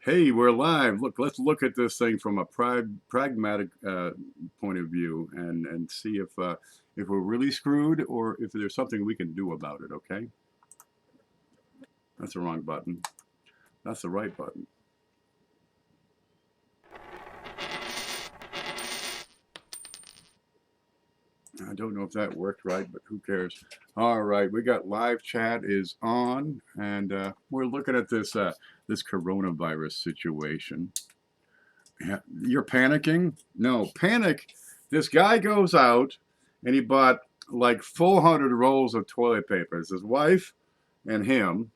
Hey, we're live. Look, let's look at this thing from a pragmatic point of view and see if we're really screwed or if there's something we can do about it. Okay, that's the wrong button. That's the right button. I don't know if that worked right, but who cares? All right, we got live chat is on, and we're looking at this coronavirus situation. Yeah, you're panicking? No, panic. This guy goes out and he bought like 400 rolls of toilet paper. It's his wife and him.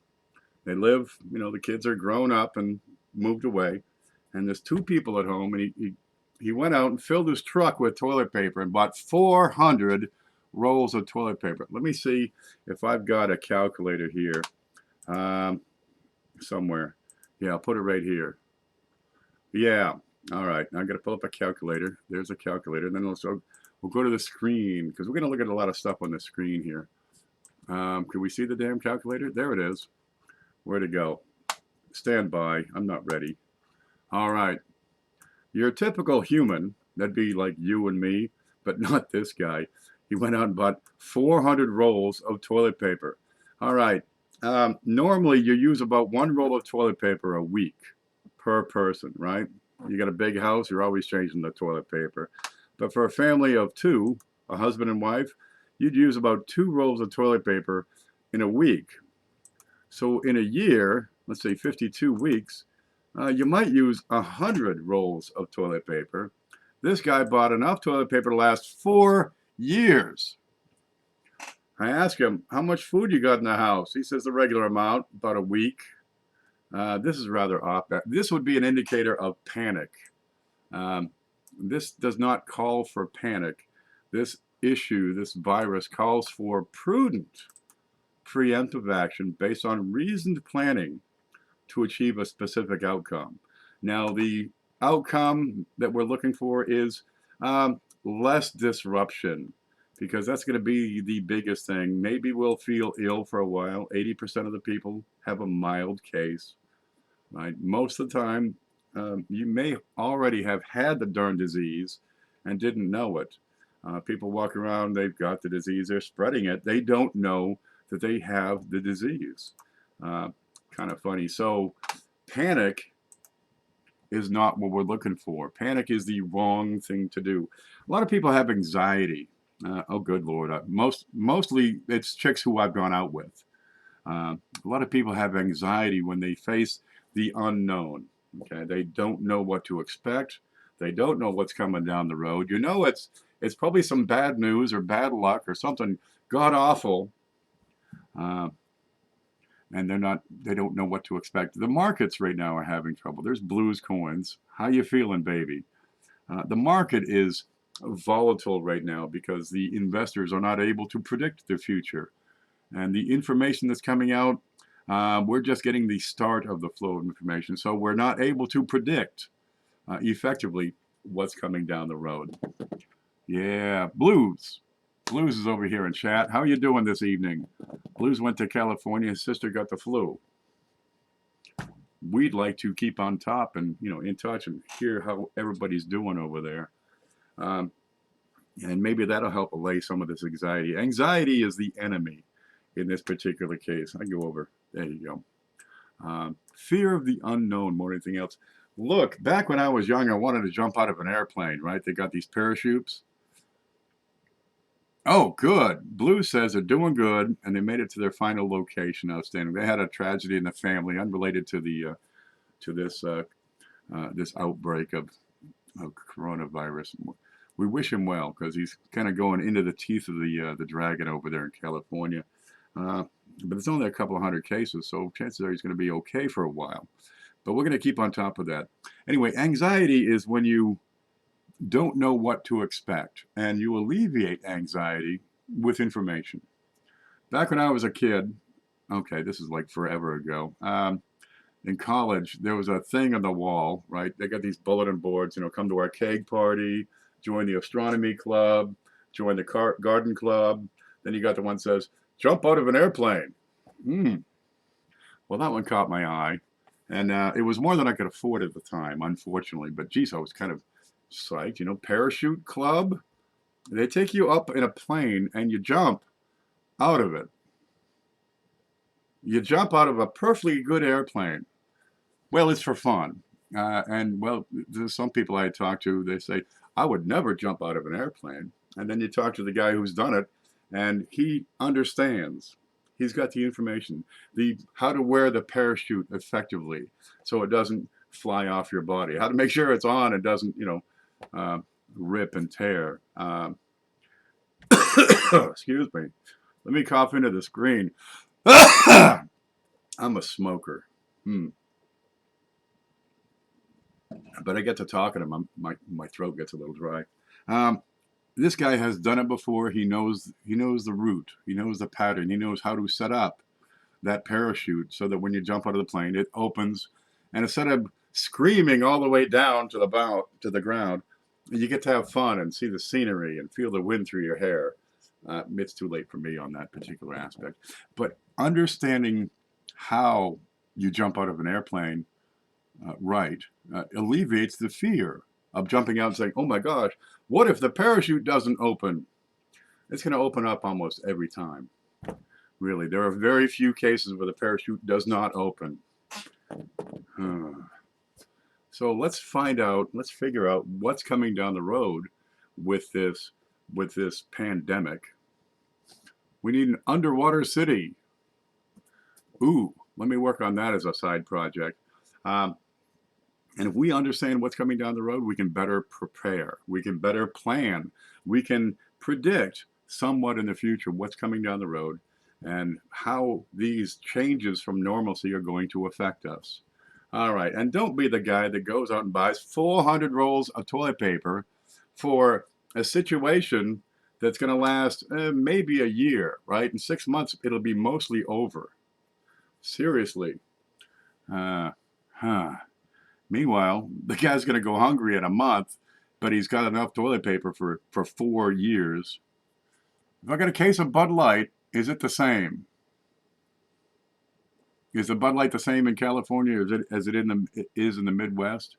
They live, the kids are grown up and moved away. And there's two people at home. And he went out and filled his truck with toilet paper and bought 400 rolls of toilet paper. Let me see if I've got a calculator here um, somewhere. Yeah, I'll put it right here. Yeah. All right. Now I'm going to pull up a calculator. There's a calculator. And then also we'll go to the screen because we're going to look at a lot of stuff on the screen here. Can we see the damn calculator? There it is. Where'd it go? Stand by. I'm not ready. All right. Your typical human, that'd be like you and me, but not this guy. He went out and bought 400 rolls of toilet paper. All right. Normally, you use about one roll of toilet paper a week per person, right? You got a big house, you're always changing the toilet paper. But for a family of two, a husband and wife, you'd use about 2 rolls of toilet paper in a week. So in a year, let's say 52 weeks, you might use 100 rolls of toilet paper. This guy bought enough toilet paper to last 4 years. I asked him, how much food you got in the house? He says the regular amount, about a week. This is rather off. This would be an indicator of panic. Um, this does not call for panic. This issue, this virus, calls for prudent preemptive action based on reasoned planning to achieve a specific outcome. Now, the outcome that we're looking for is less disruption, because that's going to be the biggest thing. Maybe we'll feel ill for a while. 80% of the people have a mild case. Right? Most of the time, you may already have had the darn disease and didn't know it. People walk around, they've got the disease, they're spreading it. They don't know that they have the disease. Kind of funny. So, panic is not what we're looking for. Panic is the wrong thing to do. A lot of people have anxiety. Oh, good Lord. Mostly it's chicks who I've gone out with. A lot of people have anxiety when they face the unknown. Okay, they don't know what to expect. They don't know what's coming down the road. It's probably some bad news or bad luck or something god awful, uh, and they don't know what to expect. The markets right now are having trouble. There's blues coins. How you feeling, baby? The market is volatile right now because the investors are not able to predict the future. And the information that's coming out, we're just getting the start of the flow of information. So we're not able to predict effectively what's coming down the road. Yeah, Blues. Blues is over here in chat. How are you doing this evening? Blues went to California. His sister got the flu. We'd like to keep on top and in touch and hear how everybody's doing over there. Um, and maybe that'll help allay some of this anxiety. Anxiety is the enemy in this particular case. I go over. There you go. Fear of the unknown more than anything else. Look, back when I was young, I wanted to jump out of an airplane, right? They got these parachutes. Oh, good. Blue says they're doing good, and they made it to their final location. Outstanding. They had a tragedy in the family unrelated to the to this outbreak of coronavirus. We wish him well because he's kind of going into the teeth of the dragon over there in California. Uh, but it's only a couple of hundred cases, so chances are he's going to be okay for a while. But we're going to keep on top of that. Anyway, anxiety is when you don't know what to expect, and you alleviate anxiety with information. Back when I was a kid, okay, this is like forever ago. In college, there was a thing on the wall, right? They got these bulletin boards, come to our keg party, join the astronomy club, join the garden club. Then you got the one that says, jump out of an airplane. Well, that one caught my eye. And it was more than I could afford at the time, unfortunately. But geez, I was kind of psyched. You know, parachute club. They take you up in a plane and you jump out of it. You jump out of a perfectly good airplane. Well, it's for fun. And well, there's some people I talk to, they say, I would never jump out of an airplane. And then you talk to the guy who's done it, and he understands. He's got the information, the how to wear the parachute effectively so it doesn't fly off your body, how to make sure it's on and doesn't, uh, rip and tear. Excuse me. Let me cough into the screen. I'm a smoker. Hmm. But I get to talking to him, my throat gets a little dry. Um, this guy has done it before. He knows the route. He knows the pattern. He knows how to set up that parachute so that when you jump out of the plane, it opens, and instead of screaming all the way down to the ground, you get to have fun and see the scenery and feel the wind through your hair. It's too late for me on that particular aspect, but understanding how you jump out of an airplane right alleviates the fear of jumping out and saying, oh my gosh, what if the parachute doesn't open? It's going to open up almost every time. Really, there are very few cases where the parachute does not open. So let's figure out what's coming down the road with this pandemic. We need an underwater city. Ooh, let me work on that as a side project. Um, And if we understand what's coming down the road, we can better prepare. We can better plan. We can predict somewhat in the future what's coming down the road and how these changes from normalcy are going to affect us. All right. And don't be the guy that goes out and buys 400 rolls of toilet paper for a situation that's going to last maybe a year, right? In 6 months, it'll be mostly over. Seriously. Uh, huh. Meanwhile, the guy's going to go hungry in a month, but he's got enough toilet paper for 4 years. If I got a case of Bud Light, is it the same? Is the Bud Light the same in California as it is in the Midwest?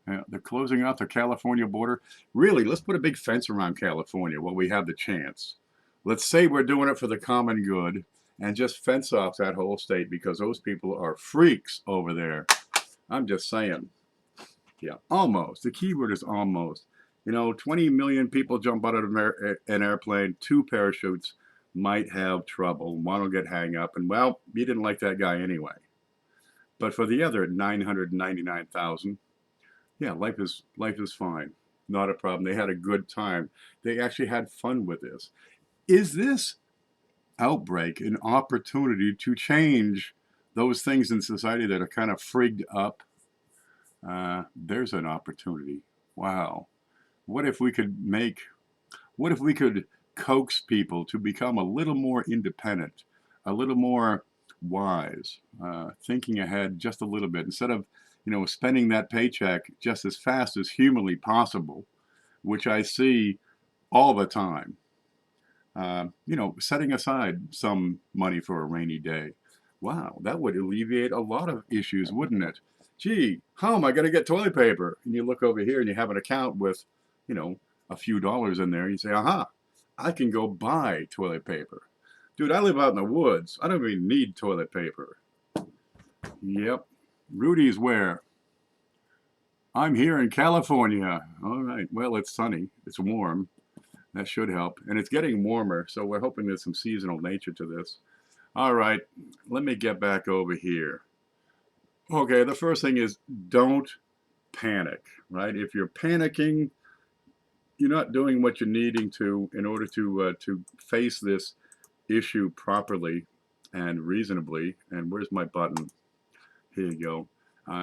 They're closing out the California border. Really, let's put a big fence around California while we have the chance. Let's say we're doing it for the common good and just fence off that whole state because those people are freaks over there. I'm just saying. Yeah, almost. The key word is almost. 20 million people jump out of an airplane, 2 parachutes might have trouble. One will get hang up, and well, you didn't like that guy anyway. But for the other 999,000, yeah, life is fine. Not a problem. They had a good time. They actually had fun with this. Is this outbreak an opportunity to change those things in society that are kind of frigged up? There's an opportunity. Wow. What if we could coax people to become a little more independent, a little more wise, thinking ahead just a little bit instead of, spending that paycheck just as fast as humanly possible, which I see all the time. Setting aside some money for a rainy day. Wow, that would alleviate a lot of issues, wouldn't it? Gee, how am I going to get toilet paper? And you look over here and you have an account with, you know, a few dollars in there. And you say, aha, I can go buy toilet paper. Dude, I live out in the woods. I don't even need toilet paper. Yep. Rudy's where? I'm here in California. All right. Well, it's sunny. It's warm. That should help. And it's getting warmer, so we're hoping there's some seasonal nature to this. All right, let me get back over here. Okay, the first thing is don't panic, right? If you're panicking, you're not doing what you're needing to in order to face this issue properly and reasonably. And where's my button? Here you go.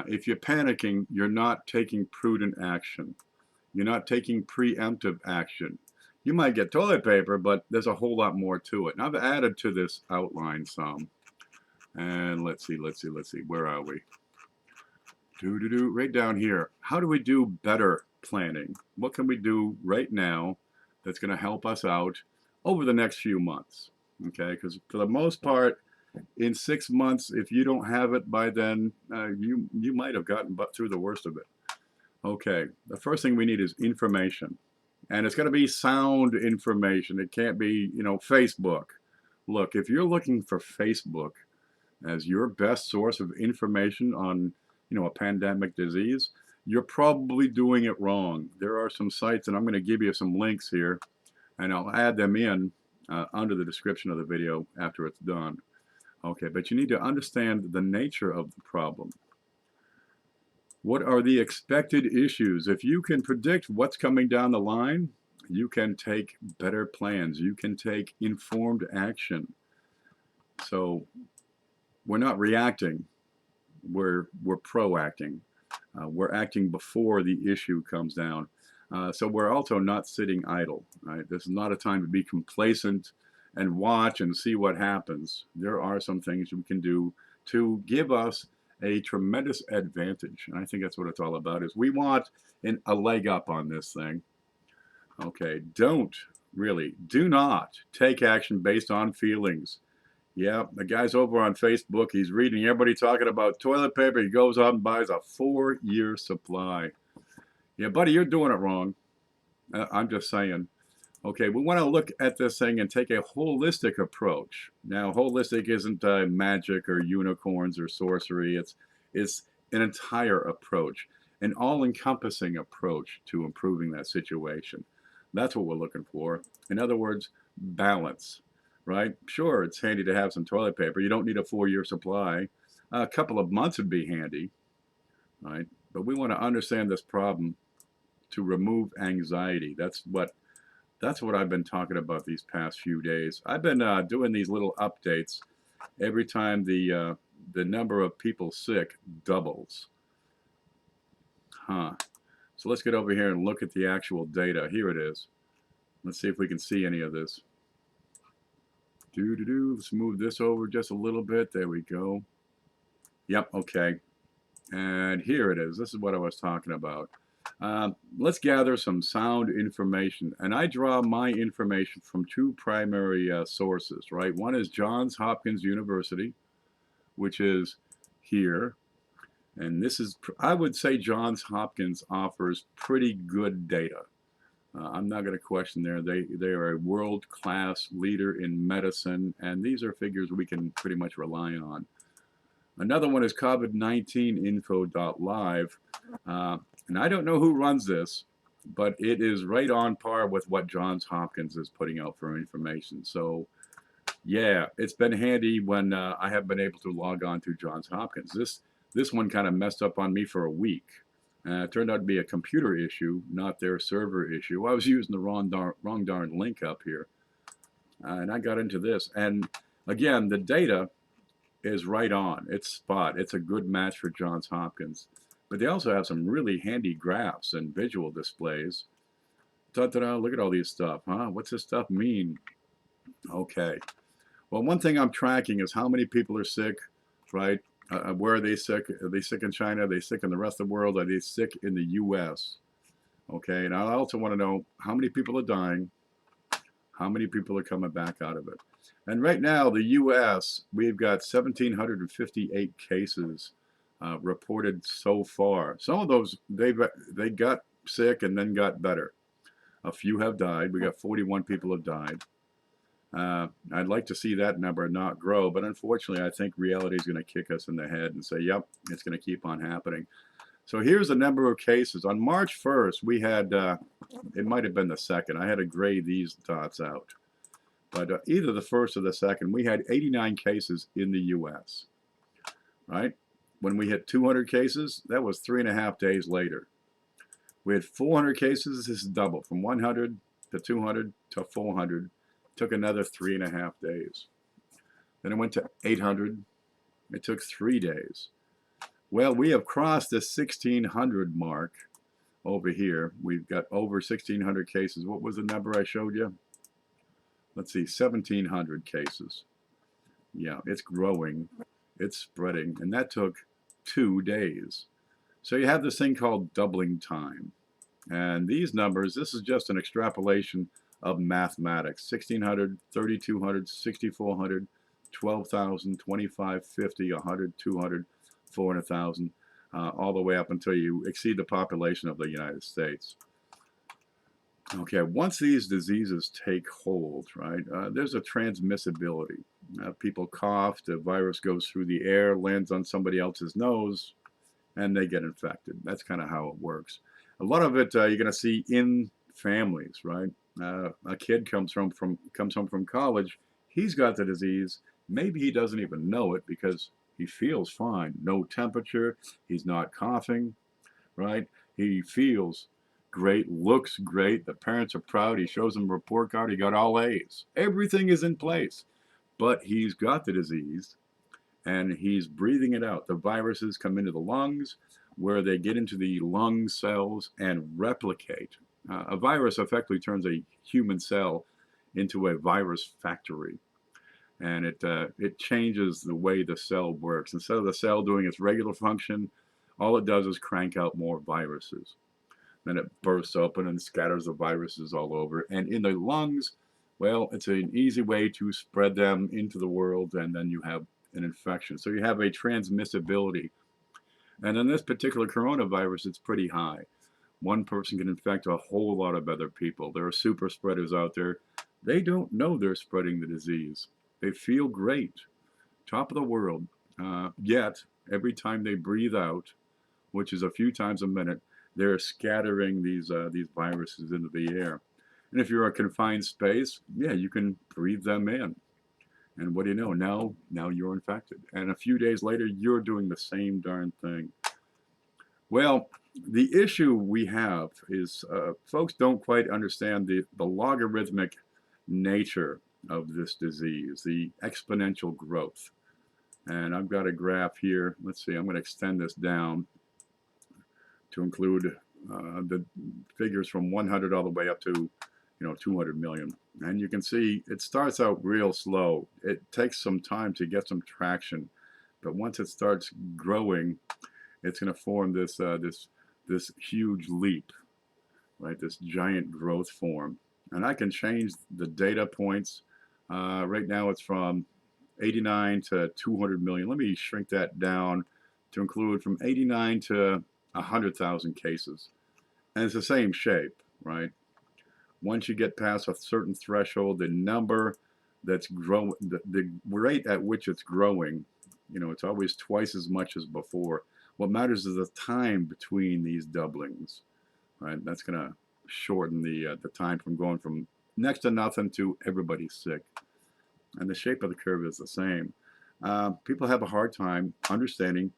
If you're panicking, you're not taking prudent action. You're not taking preemptive action. You might get toilet paper, but there's a whole lot more to it. And I've added to this outline some. And let's see. Where are we? Right down here. How do we do better planning? What can we do right now that's going to help us out over the next few months? Okay, because for the most part, in 6 months, if you don't have it by then, you might have gotten through the worst of it. Okay, the first thing we need is information. And it's going to be sound information. It can't be, Facebook. Look, if you're looking for Facebook as your best source of information on, a pandemic disease, you're probably doing it wrong. There are some sites, and I'm going to give you some links here, and I'll add them in under the description of the video after it's done. Okay, but you need to understand the nature of the problem. What are the expected issues? If you can predict what's coming down the line, you can take better plans. You can take informed action. So we're not reacting. We're proacting. We're acting before the issue comes down. So we're also not sitting idle. Right? This is not a time to be complacent and watch and see what happens. There are some things we can do to give us a tremendous advantage. And I think that's what it's all about, is we want a leg up on this thing. Okay, do not take action based on feelings. Yeah, the guy's over on Facebook. He's reading everybody talking about toilet paper. He goes out and buys a 4-year supply. Yeah, buddy, you're doing it wrong. I'm just saying. Okay, we want to look at this thing and take a holistic approach. Now, holistic isn't magic or unicorns or sorcery. It's an entire approach, an all-encompassing approach to improving that situation. That's what we're looking for. In other words, balance, right? Sure, it's handy to have some toilet paper. You don't need a 4-year supply. A couple of months would be handy, right? But we want to understand this problem to remove anxiety. That's what I've been talking about these past few days. I've been doing these little updates every time the number of people sick doubles. So let's get over here and look at the actual data. Here it is. Let's see if we can see any of this. Let's move this over just a little bit. There we go. Yep, okay. And here it is. This is what I was talking about. Let's gather some sound information. And I draw my information from two primary sources, right? One is Johns Hopkins University, which is here. And this is, I would say Johns Hopkins offers pretty good data. I'm not going to question there. They are a world-class leader in medicine, and these are figures we can pretty much rely on. Another one is COVID-19info.live. And I don't know who runs this, but it is right on par with what Johns Hopkins is putting out for information. So, yeah, it's been handy when I have been able to log on to Johns Hopkins. This one kind of messed up on me for a week. It turned out to be a computer issue, not their server issue. I was using the wrong darn link up here. And I got into this. And again, the data is right on. It's spot. It's a good match for Johns Hopkins. But they also have some really handy graphs and visual displays. Ta-da, look at all these stuff, huh? What's this stuff mean? Okay. Well, one thing I'm tracking is how many people are sick, right? Where are they sick? Are they sick in China? Are they sick in the rest of the world? Are they sick in the U.S.? Okay, and I also want to know how many people are dying, how many people are coming back out of it. And right now, the U.S., we've got 1,758 cases reported so far. Some of those, they got sick and then got better. A few have died. We got 41 people have died. I'd like to see that number not grow, but unfortunately, I think reality is going to kick us in the head and say, yep, it's going to keep on happening. So here's the number of cases. On March 1st, we had, it might have been the 2nd. I had to gray these dots out. But either the 1st or the 2nd, we had 89 cases in the U.S., right? When we hit 200 cases, that was 3.5 days later. We had 400 cases. This is double, from 100 to 200 to 400. Took another 3.5 days. Then it went to 800. It took 3 days. Well, we have crossed the 1,600 mark over here. We've got over 1,600 cases. What was the number I showed you? Let's see, 1,700 cases. Yeah, it's growing. It's spreading. And that took 2 days. So you have this thing called doubling time. And these numbers, this is just an extrapolation of mathematics. 1,600, 3,200, 6,400, 12,000, 25, 50, 100, 200, 400,000, all the way up until you exceed the population of the United States. Okay, once these diseases take hold, right, there's a transmissibility. People cough, the virus goes through the air, lands on somebody else's nose, and they get infected. That's kind of how it works. A lot of it you're going to see in families, right? A kid comes home from college. He's got the disease. Maybe he doesn't even know it because he feels fine. No temperature. He's not coughing, right? He feels great, looks great. The parents are proud. He shows them a report card. He got all A's. Everything is in place. But he's got the disease and he's breathing it out. The viruses come into the lungs where they get into the lung cells and replicate. A virus effectively turns a human cell into a virus factory. And it changes the way the cell works. Instead of the cell doing its regular function, all it does is crank out more viruses. Then it bursts open and scatters the viruses all over. And in the lungs, well, it's an easy way to spread them into the world, and then you have an infection. So you have a transmissibility. And in this particular coronavirus, it's pretty high. One person can infect a whole lot of other people. There are super spreaders out there. They don't know they're spreading the disease. They feel great, top of the world. Yet, every time they breathe out, which is a few times a minute, they're scattering these viruses into the air. And if you're in a confined space, yeah, you can breathe them in. And what do you know? Now you're infected. And a few days later, you're doing the same darn thing. Well, the issue we have is folks don't quite understand the logarithmic nature of this disease, the exponential growth. And I've got a graph here. Let's see, I'm going to extend this down to include the figures from 100 all the way up to 200 million. And you can see it starts out real slow. It takes some time to get some traction, but once it starts growing, it's going to form this this huge leap, right? This giant growth form. And I can change the data points. Right now it's from 89 to 200 million. Let me shrink that down to include from 89 to 100,000 cases. And it's the same shape, right? Once you get past a certain threshold, the number that's growing, the rate at which it's growing, it's always twice as much as before. What matters is the time between these doublings, right? That's going to shorten the time from going from next to nothing to everybody's sick. And the shape of the curve is the same. People have a hard time understanding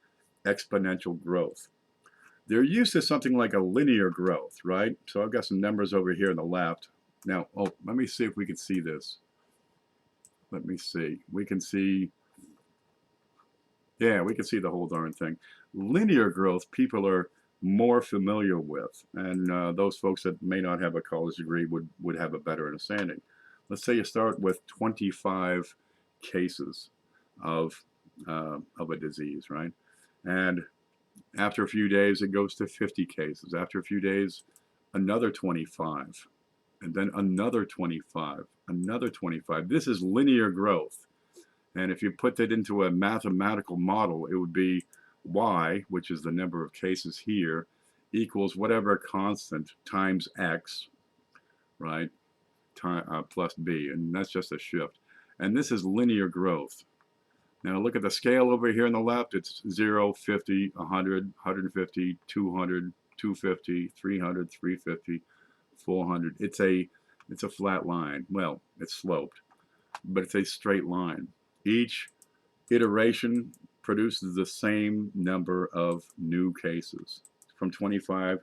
exponential growth. They're used to something like a linear growth, right? So I've got some numbers over here on the left. Now, let me see if we can see this. Let me see. We can see, yeah, we can see the whole darn thing. Linear growth, people are more familiar with, and those folks that may not have a college degree would have a better understanding. Let's say you start with 25 cases of a disease, right? And after a few days, it goes to 50 cases. After a few days, another 25, and then another 25, another 25. This is linear growth. And if you put that into a mathematical model, it would be y, which is the number of cases here, equals whatever constant times x, right, plus b. And that's just a shift. And this is linear growth. Now look at the scale over here on the left. It's 0, 50, 100, 150, 200, 250, 300, 350, 400. It's a flat line. Well, it's sloped, but it's a straight line. Each iteration produces the same number of new cases. From 25,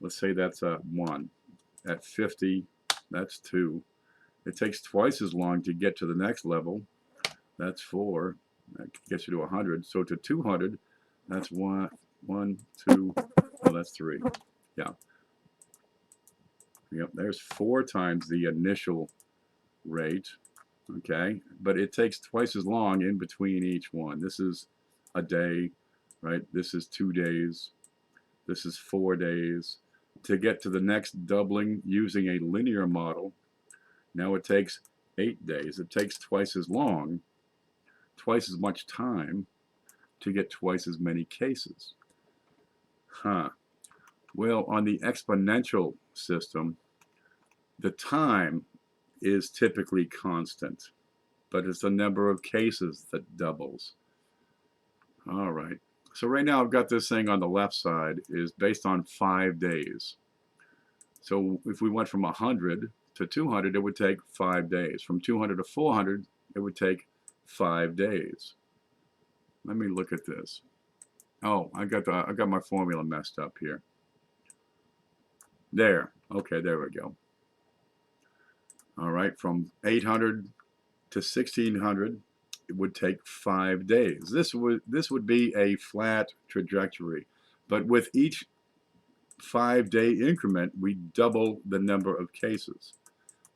let's say that's 1. At 50, that's 2. It takes twice as long to get to the next level. That's 4. That gets you to 100. So to 200, that's 1, 2, oh, that's 3. Yeah. Yep, there's 4 times the initial rate. Okay, but it takes twice as long in between each one. This is a day, right? This is 2 days. This is 4 days. To get to the next doubling using a linear model, now it takes 8 days. It takes twice as long, twice as much time to get twice as many cases. Well, on the exponential system, the time is typically constant, but it's the number of cases that doubles. All right. So right now I've got this thing on the left side is based on 5 days. So if we went from 100 to 200, it would take 5 days. From 200 to 400, it would take 5 days. Let me look at this. Oh, I got my formula messed up here. There. Okay, there we go. All right, from 800 to 1600, it would take 5 days. This would be a flat trajectory, but with each 5-day increment, we double the number of cases.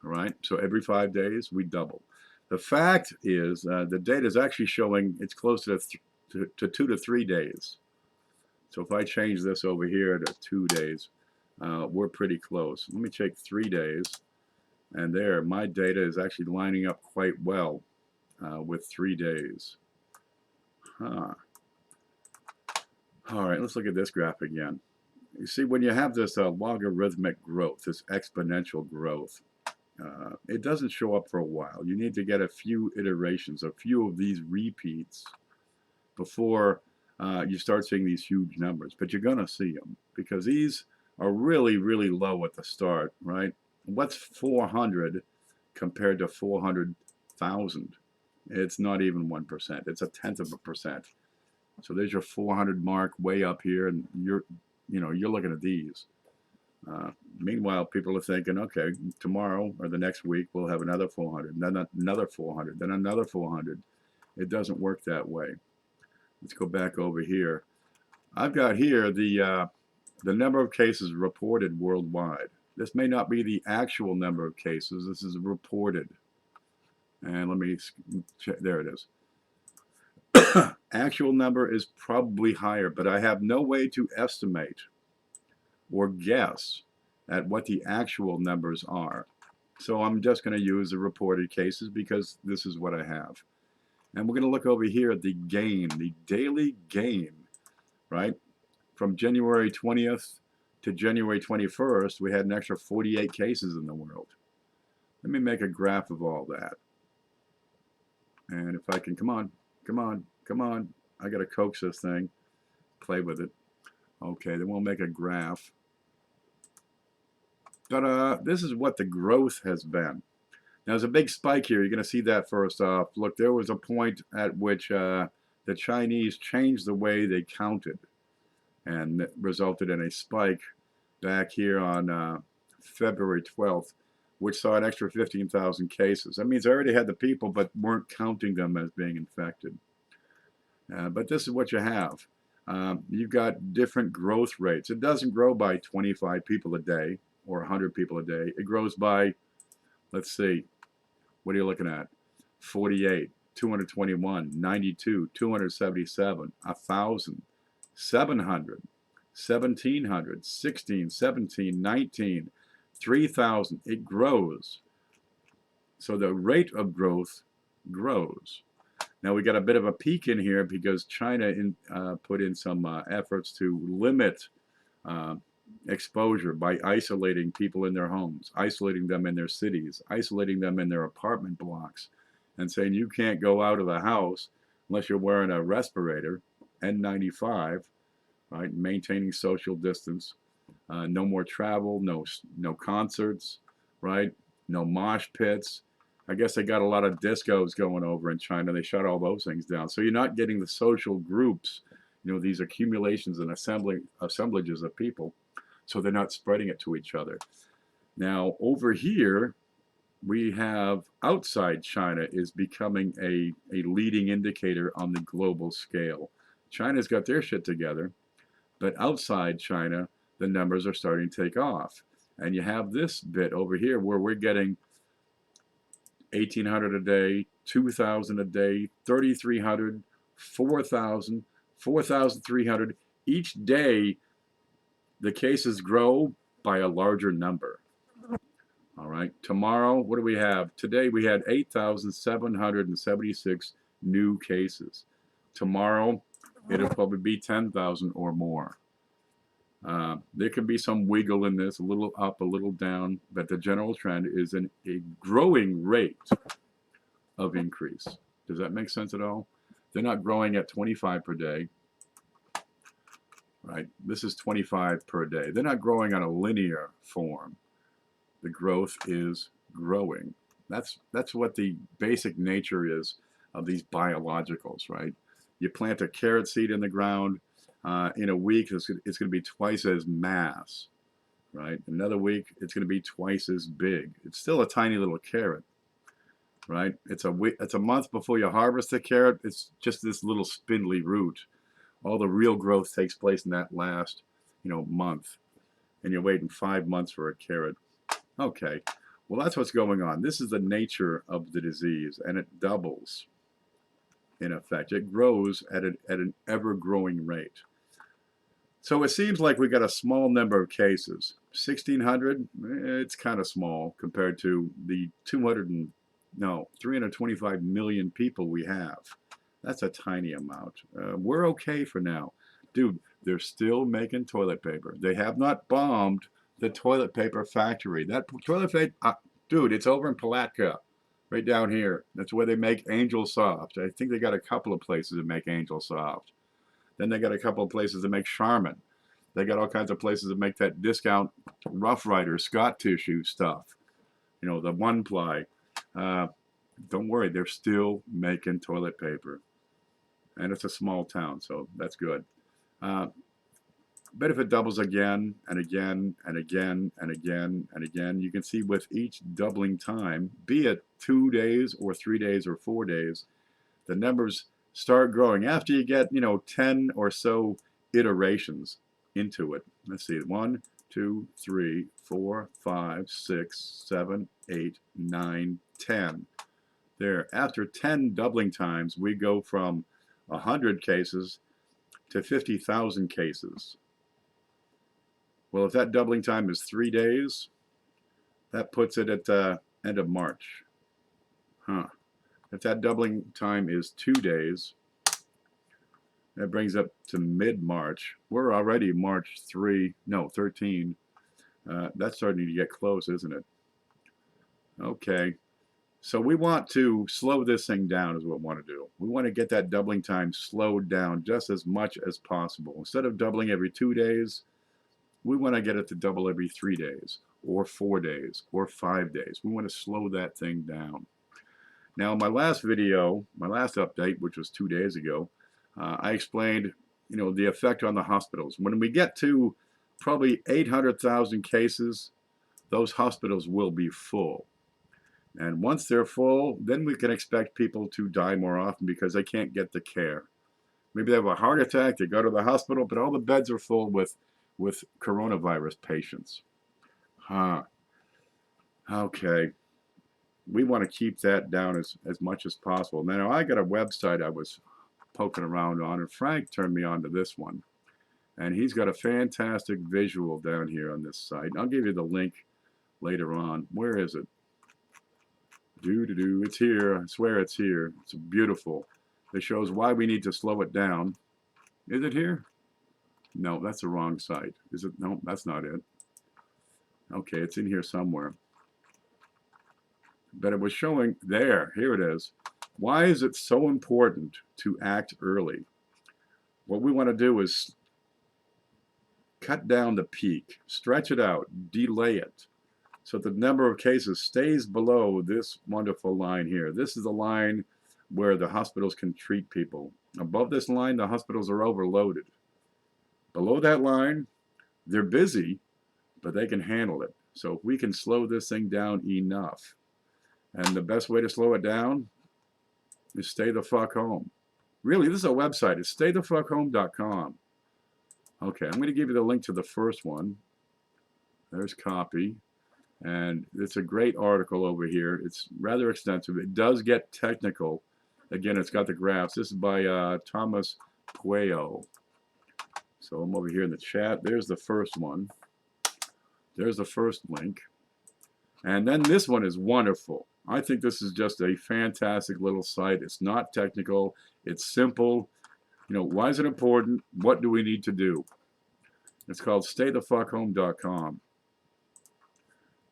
All right, so every 5 days we double. The fact is, the data is actually showing it's close to 2 to 3 days. So if I change this over here to 2 days, we're pretty close. Let me check 3 days, and there, my data is actually lining up quite well with 3 days. All right, let's look at this graph again. You see, when you have this logarithmic growth, this exponential growth, it doesn't show up for a while. You need to get a few iterations, a few of these repeats before you start seeing these huge numbers. But you're going to see them because these are really, really low at the start, right? What's 400 compared to 400,000? It's not even 1%. It's 0.1%. So there's your 400 mark way up here, and you're looking at these. Meanwhile, people are thinking, okay, tomorrow or the next week we'll have another 400, then another 400, then another 400. It doesn't work that way. Let's go back over here. I've got here the number of cases reported worldwide. This may not be the actual number of cases. This is reported. And let me check. There it is. Actual number is probably higher, but I have no way to estimate or guess at what the actual numbers are. So I'm just going to use the reported cases because this is what I have. And we're going to look over here at the gain, the daily gain, right? From January 20th to January 21st, we had an extra 48 cases in the world. Let me make a graph of all that. And if I can, come on, I got to coax this thing, play with it. Okay, then we'll make a graph. But this is what the growth has been. Now, there's a big spike here. You're going to see that first off. Look, there was a point at which the Chinese changed the way they counted, and it resulted in a spike back here on February 12th, which saw an extra 15,000 cases. That means they already had the people, but weren't counting them as being infected. But this is what you have. You've got different growth rates. It doesn't grow by 25 people a day or 100 people a day. It grows by, let's see, what are you looking at? 48, 221, 92, 277, 1,000, 700, 1,700, 16, 17, 19, 3,000. It grows. So the rate of growth grows. Now we got a bit of a peak in here because China put in some efforts to limit exposure by isolating people in their homes, isolating them in their cities, isolating them in their apartment blocks, and saying you can't go out of the house unless you're wearing a respirator, N95, right? Maintaining social distance, no more travel, no concerts, right? No mosh pits. I guess they got a lot of discos going over in China. They shut all those things down. So you're not getting the social groups, these accumulations and assemblages of people. So they're not spreading it to each other. Now, over here, we have outside China is becoming a leading indicator on the global scale. China's got their shit together, but outside China, the numbers are starting to take off. And you have this bit over here where we're getting 1,800 a day, 2,000 a day, 3,300, 4,000, 4,300. Each day, the cases grow by a larger number. All right. Tomorrow, what do we have? Today we had 8,776 new cases. Tomorrow, it'll probably be 10,000 or more. There can be some wiggle in this, a little up, a little down, but the general trend is a growing rate of increase. Does that make sense at all? They're not growing at 25 per day, right? This is 25 per day. They're not growing on a linear form. The growth is growing. That's what the basic nature is of these biologicals, right? You plant a carrot seed in the ground, in a week it's going to be twice as mass, right? Another week it's going to be twice as big. It's still a tiny little carrot, right? It's a month before you harvest the carrot. It's just this little spindly root. All the real growth takes place in that last, month, and you're waiting 5 months for a carrot. Okay, well, that's what's going on. This is the nature of the disease, and it doubles. In effect, it grows at an ever-growing rate. So it seems like we got a small number of cases. 1,600, it's kind of small compared to the 325 million people we have. That's a tiny amount. We're okay for now. Dude, they're still making toilet paper. They have not bombed the toilet paper factory. That toilet paper, dude, it's over in Palatka, right down here. That's where they make Angel Soft. I think they got a couple of places that make Angel Soft. Then they got a couple of places that make Charmin. They got all kinds of places that make that discount Rough Rider Scott tissue stuff. The one ply. Don't worry, they're still making toilet paper. And it's a small town, so that's good. But if it doubles again and again and again and again and again, you can see with each doubling time, be it 2 days or 3 days or 4 days, the numbers start growing after you get 10 or so iterations into it. Let's see, 1, 2, 3, 4, 5, 6, 7, 8, 9, 10. There, after 10 doubling times, we go from 100 cases to 50,000 cases. Well, if that doubling time is 3 days, that puts it at the end of March. If that doubling time is 2 days, that brings up to mid-March. We're already March 13. That's starting to get close, isn't it? Okay. So we want to slow this thing down is what we want to do. We want to get that doubling time slowed down just as much as possible. Instead of doubling every 2 days, we want to get it to double every 3 days or 4 days or 5 days. We want to slow that thing down. Now, in my last video, my last update, which was 2 days ago, I explained, the effect on the hospitals. When we get to probably 800,000 cases, those hospitals will be full. And once they're full, then we can expect people to die more often because they can't get the care. Maybe they have a heart attack, they go to the hospital, but all the beds are full with coronavirus patients. Okay. We want to keep that down as much as possible. Now, I got a website I was poking around on, and Frank turned me on to this one. And he's got a fantastic visual down here on this site. I'll give you the link later on. Where is it? It's here. I swear it's here. It's beautiful. It shows why we need to slow it down. Is it here? No, that's the wrong site. Is it? No, that's not it. Okay, it's in here somewhere. But it was showing there. Here it is. Why is it so important to act early? What we want to do is cut down the peak, stretch it out, delay it, so the number of cases stays below this wonderful line here. This is the line where the hospitals can treat people. Above this line, the hospitals are overloaded. Below that line, they're busy, but they can handle it. So if we can slow this thing down enough, and the best way to slow it down is stay the fuck home. Really, this is a website. It's staythefuckhome.com. Okay, I'm going to give you the link to the first one. There's copy. And it's a great article over here. It's rather extensive. It does get technical. Again, it's got the graphs. This is by Tomas Pueyo. So I'm over here in the chat. There's the first one. There's the first link. And then this one is wonderful. I think this is just a fantastic little site. It's not technical. It's simple. You know, why is it important? What do we need to do? It's called staythefuckhome.com.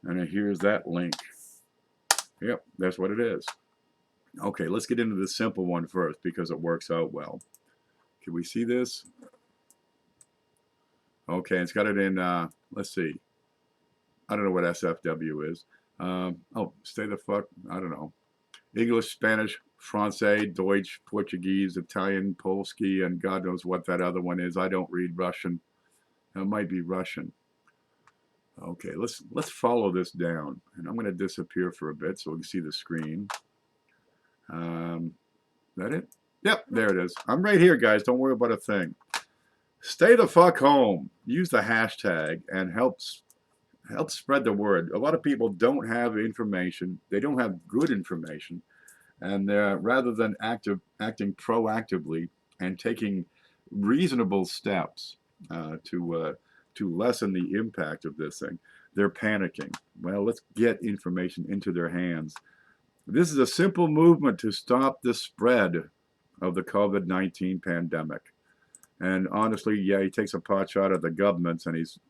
And here's that link. Yep, that's what it is. Okay, let's get into the simple one first because it works out well. Can we see this? Okay, it's got it in, let's see. I don't know what SFW is. Oh, stay the fuck, I don't know. English, Spanish, Francais, Deutsch, Portuguese, Italian, Polski, and God knows what that other one is. I don't read Russian. It might be Russian. Okay, let's follow this down. And I'm going to disappear for a bit so we can see the screen. Is that it? Yep, there it is. I'm right here, guys. Don't worry about a thing. Stay the fuck home. Use the hashtag and help spread the word. A lot of people don't have information. They don't have good information. And rather than acting proactively and taking reasonable steps to lessen the impact of this thing, they're panicking. Well, let's get information into their hands. This is a simple movement to stop the spread of the COVID-19 pandemic. And honestly, yeah, he takes a pot shot at the governments, and he's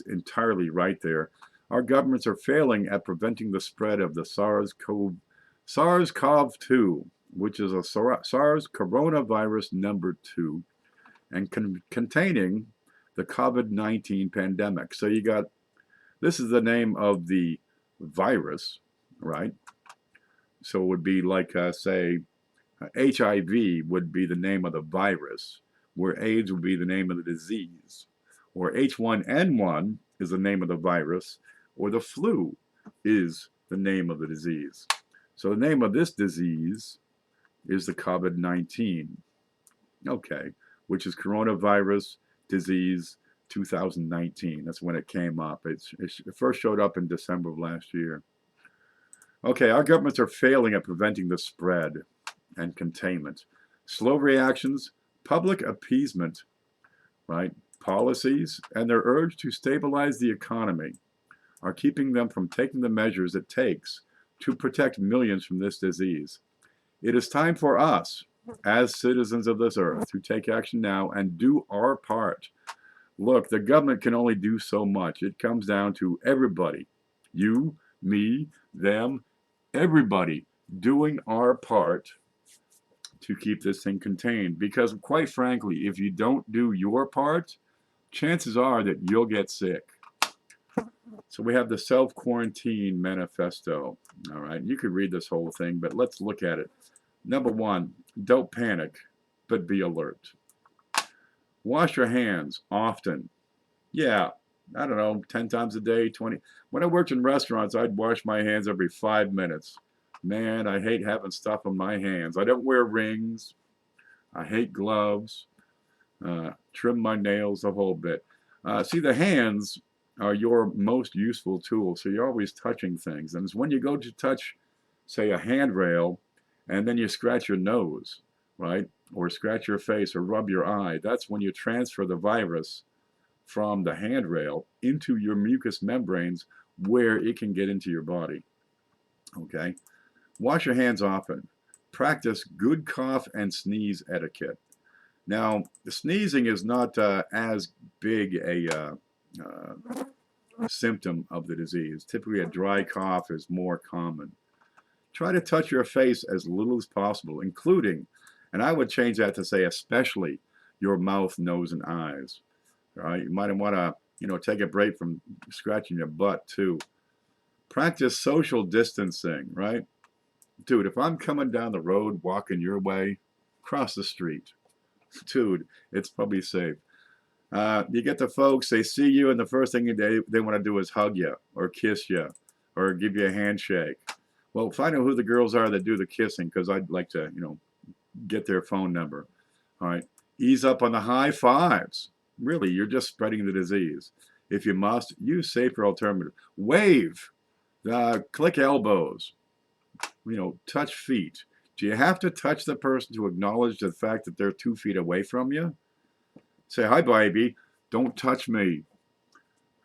entirely right there. Our governments are failing at preventing the spread of the SARS-CoV-2, which is a SARS coronavirus number 2, and containing the COVID-19 pandemic. So you got, this is the name of the virus, right? So it would be like, say, HIV would be the name of the virus, where AIDS would be the name of the disease, or H1N1 is the name of the virus, or the flu is the name of the disease. So the name of this disease is the COVID-19, okay, which is coronavirus disease 2019. That's when it came up. It first showed up in December of last year. Okay, our governments are failing at preventing the spread and containment. Slow reactions, public appeasement, right, policies, and their urge to stabilize the economy are keeping them from taking the measures it takes to protect millions from this disease. It is time for us, as citizens of this earth, to take action now and do our part. Look, the government can only do so much. It comes down to everybody, you, me, them, everybody doing our part to keep this thing contained. Because quite frankly, if you don't do your part, chances are that you'll get sick. So we have the self-quarantine manifesto. All right, you could read this whole thing, but let's look at it. Number 1, don't panic, but be alert. Wash your hands often. Yeah, I don't know, 10 times a day, 20. When I worked in restaurants, I'd wash my hands every 5 minutes. Man, I hate having stuff on my hands. I don't wear rings. I hate gloves. Trim my nails a whole bit. See, the hands are your most useful tool, so you're always touching things. And it's when you go to touch, say, a handrail, and then you scratch your nose, right? Or scratch your face or rub your eye. That's when you transfer the virus from the handrail into your mucous membranes where it can get into your body. Okay? Wash your hands often. Practice good cough and sneeze etiquette. Now, the sneezing is not as big a symptom of the disease. Typically, a dry cough is more common. Try to touch your face as little as possible, including, and I would change that to say especially, your mouth, nose, and eyes. All right? You might want to, take a break from scratching your butt too. Practice social distancing, right? Dude, if I'm coming down the road walking your way, cross the street. Dude, it's probably safe. You get the folks, they see you, and the first thing they want to do is hug you or kiss you or give you a handshake. Well, find out who the girls are that do the kissing, because I'd like to, get their phone number. All right. Ease up on the high fives. Really, you're just spreading the disease. If you must, use safer alternative. Wave. Click elbows. Touch feet. Do you have to touch the person to acknowledge the fact that they're 2 feet away from you? Say, hi, baby. Don't touch me.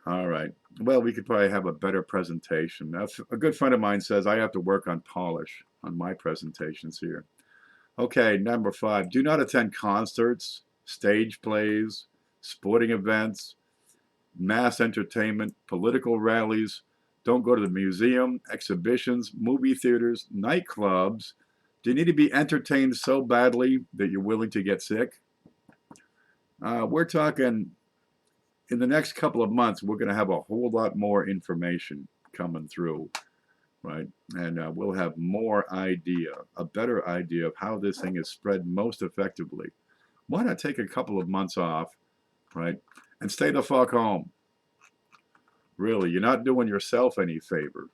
All right. Well, we could probably have a better presentation. Now, a good friend of mine says I have to work on polish on my presentations here. Okay, number 5, do not attend concerts, stage plays, sporting events, mass entertainment, political rallies. Don't go to the museum, exhibitions, movie theaters, nightclubs. Do you need to be entertained so badly that you're willing to get sick? We're talking in the next couple of months, we're going to have a whole lot more information coming through, right? And we'll have more idea, a better idea of how this thing is spread most effectively. Why not take a couple of months off, right? And stay the fuck home. Really, you're not doing yourself any favor.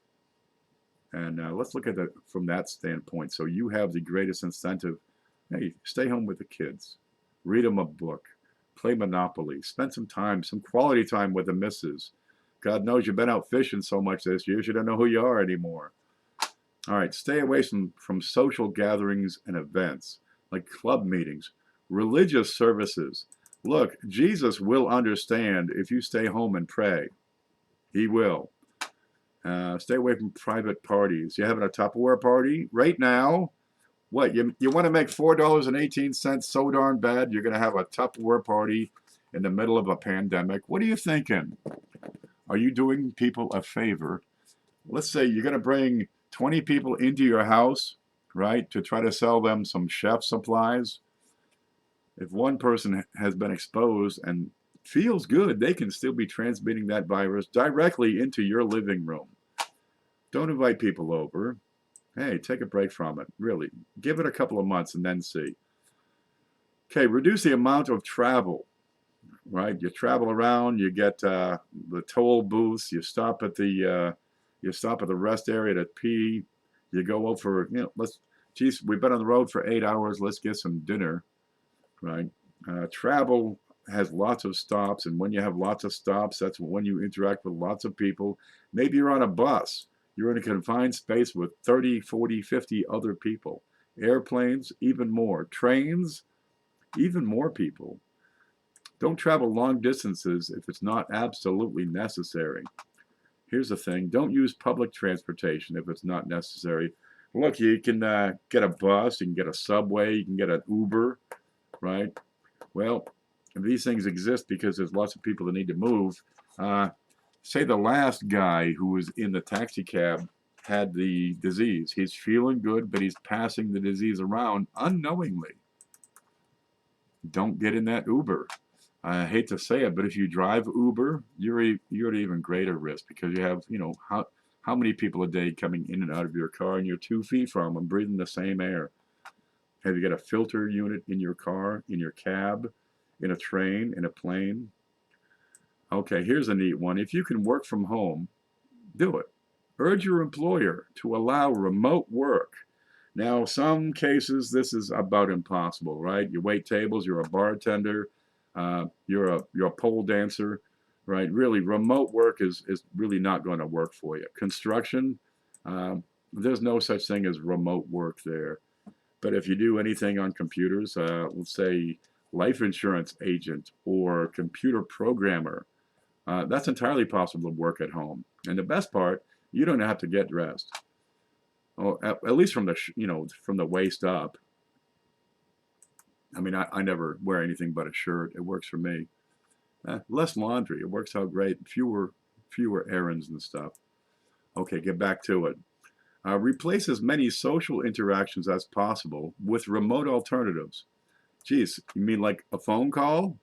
And let's look at it from that standpoint. So you have the greatest incentive. Hey, stay home with the kids. Read them a book. Play Monopoly. Spend some time, some quality time with the missus. God knows you've been out fishing so much this year, you don't know who you are anymore. All right, stay away from social gatherings and events like club meetings, religious services. Look, Jesus will understand if you stay home and pray. He will. Stay away from private parties. You're having a Tupperware party right now? What, you want to make $4.18 so darn bad you're going to have a Tupperware party in the middle of a pandemic? What are you thinking? Are you doing people a favor? Let's say you're going to bring 20 people into your house, right, to try to sell them some chef supplies. If one person has been exposed and feels good, they can still be transmitting that virus directly into your living room. Don't invite people over. Hey, take a break from it. Really, give it a couple of months and then see. Okay, reduce the amount of travel. Right, you travel around. You get the toll booths. You stop at the rest area to pee. You go out for geez, we've been on the road for 8 hours. Let's get some dinner. Right, travel has lots of stops, and when you have lots of stops, that's when you interact with lots of people. Maybe you're on a bus. You're in a confined space with 30, 40, 50 other people. Airplanes, even more. Trains, even more people. Don't travel long distances if it's not absolutely necessary. Here's the thing, don't use public transportation if it's not necessary. Look, you can get a bus, you can get a subway, you can get an Uber, right? Well, these things exist because there's lots of people that need to move. Say the last guy who was in the taxi cab had the disease. He's feeling good, but he's passing the disease around unknowingly. Don't get in that Uber. I hate to say it, but if you drive Uber, you're at even greater risk because you have, how many people a day coming in and out of your car and you're 2 feet from them breathing the same air? Have you got a filter unit in your car, in your cab, in a train, in a plane? Okay, here's a neat one. If you can work from home, do it. Urge your employer to allow remote work. Now, some cases, this is about impossible, right? You wait tables, you're a bartender, you're a pole dancer, right? Really, remote work is really not going to work for you. Construction, there's no such thing as remote work there. But if you do anything on computers, let's say life insurance agent or computer programmer, that's entirely possible to work at home. And the best part, you don't have to get dressed. Oh, at least from from the waist up. I mean, I never wear anything but a shirt. It works for me. Less laundry. It works out great. Fewer errands and stuff. Okay, get back to it. Replace as many social interactions as possible with remote alternatives. Geez, you mean like a phone call?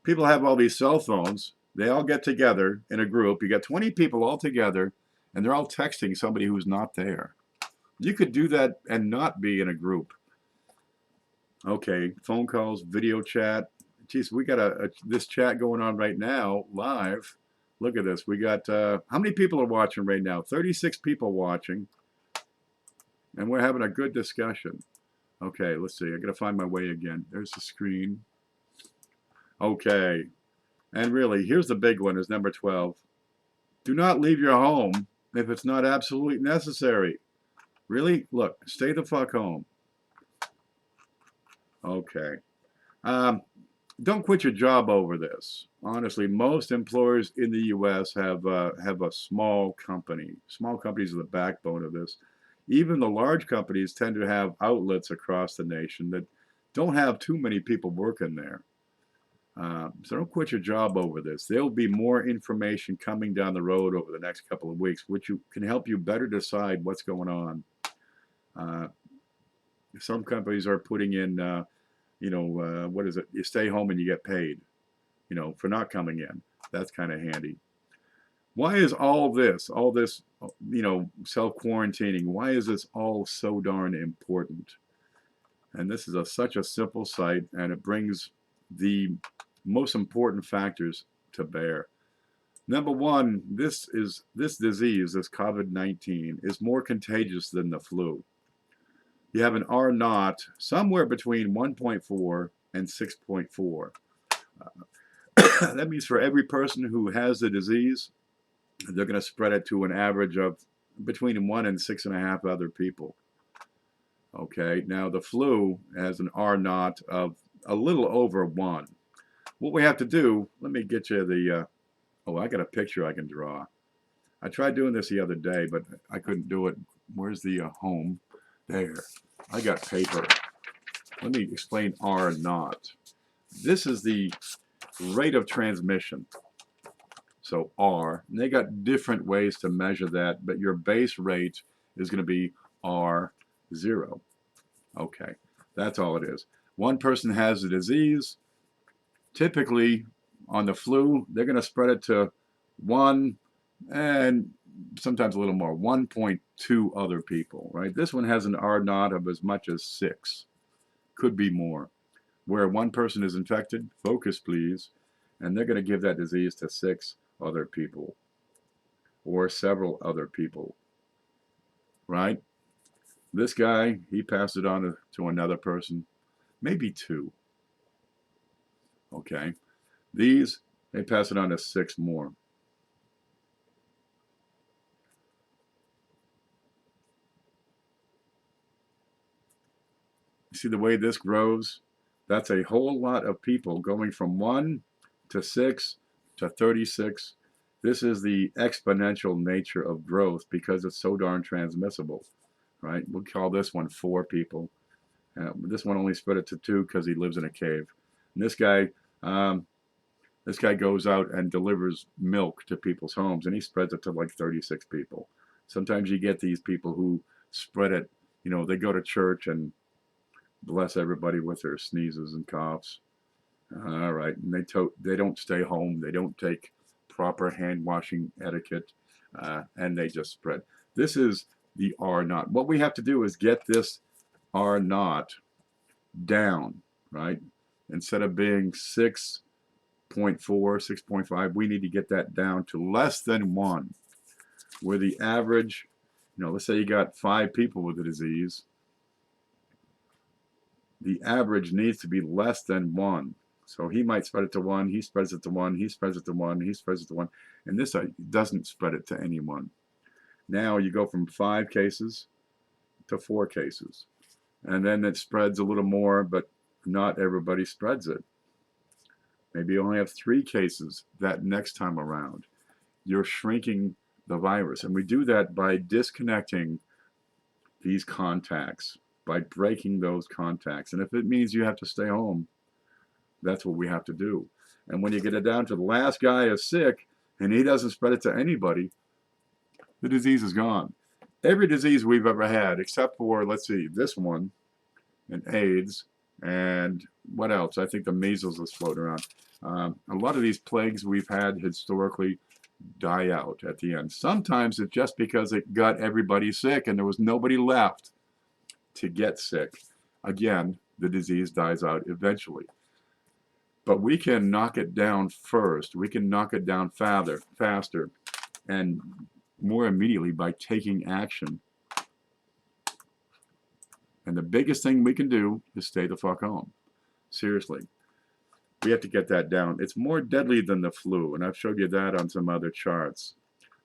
People have all these cell phones. They all get together in a group. You got 20 people all together, and they're all texting somebody who's not there. You could do that and not be in a group. Okay, phone calls, video chat. Geez, we got this chat going on right now, live. Look at this. We got, how many people are watching right now? 36 people watching. And we're having a good discussion. Okay, let's see. I got to find my way again. There's the screen. Okay. And really, here's the big one, is number 12. Do not leave your home if it's not absolutely necessary. Really? Look, stay the fuck home. Okay. Don't quit your job over this. Honestly, most employers in the U.S. have a small company. Small companies are the backbone of this. Even the large companies tend to have outlets across the nation that don't have too many people working there. So don't quit your job over this. There will be more information coming down the road over the next couple of weeks, which can help you better decide what's going on. Uh, some companies are putting in, what is it? You stay home and you get paid, for not coming in. That's kind of handy. Why is all this, self-quarantining, why is this all so darn important? And this is such a simple site, and it brings the most important factors to bear. Number one, this disease, this COVID-19, is more contagious than the flu. You have an R naught somewhere between 1.4 and 6.4. That means for every person who has the disease, they're going to spread it to an average of between 1 and 6.5 other people. Okay, now the flu has an R naught of a little over 1. What we have to do, let me get you the, I got a picture I can draw. I tried doing this the other day, but I couldn't do it. Where's the home? There. I got paper. Let me explain R naught. This is the rate of transmission. So R, and they got different ways to measure that, but your base rate is going to be R0. Okay, that's all it is. One person has the disease. Typically, on the flu, they're going to spread it to 1 and sometimes a little more, 1.2 other people, right? This one has an R naught of as much as 6. Could be more. Where one person is infected, focus please, and they're going to give that disease to 6 other people or several other people, right? This guy, he passed it on to another person, maybe 2. Okay, these, they pass it on to 6 more. See the way this grows? That's a whole lot of people going from 1 to 6 to 36. This is the exponential nature of growth because it's so darn transmissible, right? We'll call this one 4 people. This one only spread it to 2 because he lives in a cave. And this guy goes out and delivers milk to people's homes, and he spreads it to like 36 people. Sometimes you get these people who spread it, they go to church and bless everybody with their sneezes and coughs. All right, and they don't stay home. They don't take proper hand washing etiquette, and they just spread. This is the R naught. What we have to do is get this R naught down, right? Instead of being 6.4, 6.5, we need to get that down to less than 1, where the average, let's say you got 5 people with the disease, the average needs to be less than 1. So he might spread it to 1, he spreads it to 1, he spreads it to 1, he spreads it to 1, and this doesn't spread it to anyone. Now you go from 5 cases to 4 cases. And then it spreads a little more, but not everybody spreads it. Maybe you only have 3 cases that next time around. You're shrinking the virus. And we do that by disconnecting these contacts, by breaking those contacts. And if it means you have to stay home, that's what we have to do. And when you get it down to the last guy is sick and he doesn't spread it to anybody, the disease is gone. Every disease we've ever had, except for, let's see, this one, and AIDS, and what else? I think the measles is floating around. A lot of these plagues we've had historically die out at the end. Sometimes it's just because it got everybody sick and there was nobody left to get sick. Again, the disease dies out eventually. But we can knock it down first. We can knock it down faster, and more immediately by taking action. And the biggest thing we can do is stay the fuck home. Seriously. We have to get that down. It's more deadly than the flu, and I've showed you that on some other charts.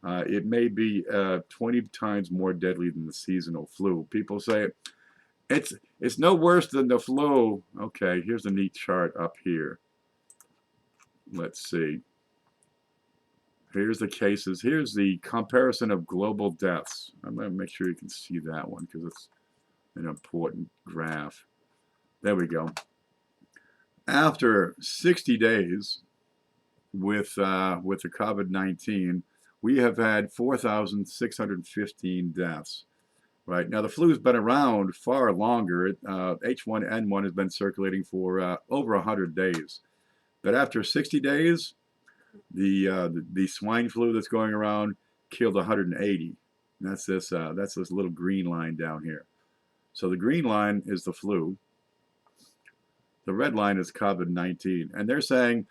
It may be 20 times more deadly than the seasonal flu. People say it's no worse than the flu. Okay, here's a neat chart up here. let's see. Here's the cases. Here's the comparison of global deaths. I'm going to make sure you can see that one because it's an important graph. There we go. After 60 days with the COVID-19, we have had 4,615 deaths. Right now, the flu's been around far longer. H1N1 has been circulating for over 100 days. But after 60 days, the swine flu that's going around killed 180. And that's this little green line down here. So the green line is the flu. The red line is COVID-19. And they're saying,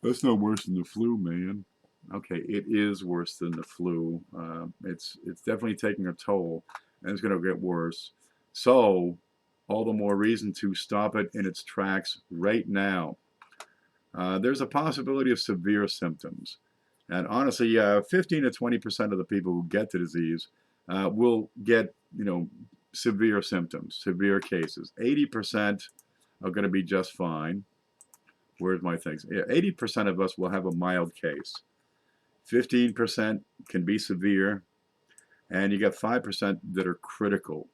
that's no worse than the flu, man. Okay, it is worse than the flu. It's definitely taking a toll, and it's going to get worse. So, all the more reason to stop it in its tracks right now. There's a possibility of severe symptoms. And honestly, 15 to 20% of the people who get the disease will get, severe symptoms, severe cases. 80% are going to be just fine. Where's my things? 80% of us will have a mild case. 15% can be severe, and you got 5% that are critical.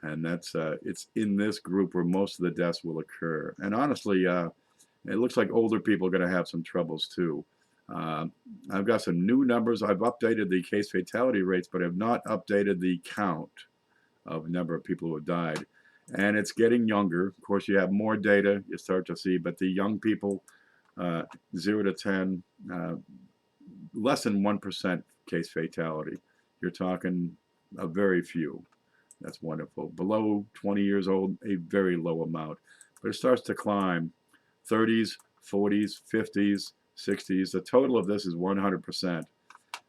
And that's it's in this group where most of the deaths will occur. And honestly, it looks like older people are going to have some troubles too. I've got some new numbers. I've updated the case fatality rates, but I've not updated the count of number of people who have died. And it's getting younger. Of course, you have more data, you start to see, but the young people, 0 to 10, less than 1% case fatality. You're talking a very few. That's wonderful. Below 20 years old, a very low amount. But it starts to climb. 30s, 40s, 50s, 60s. The total of this is 100%.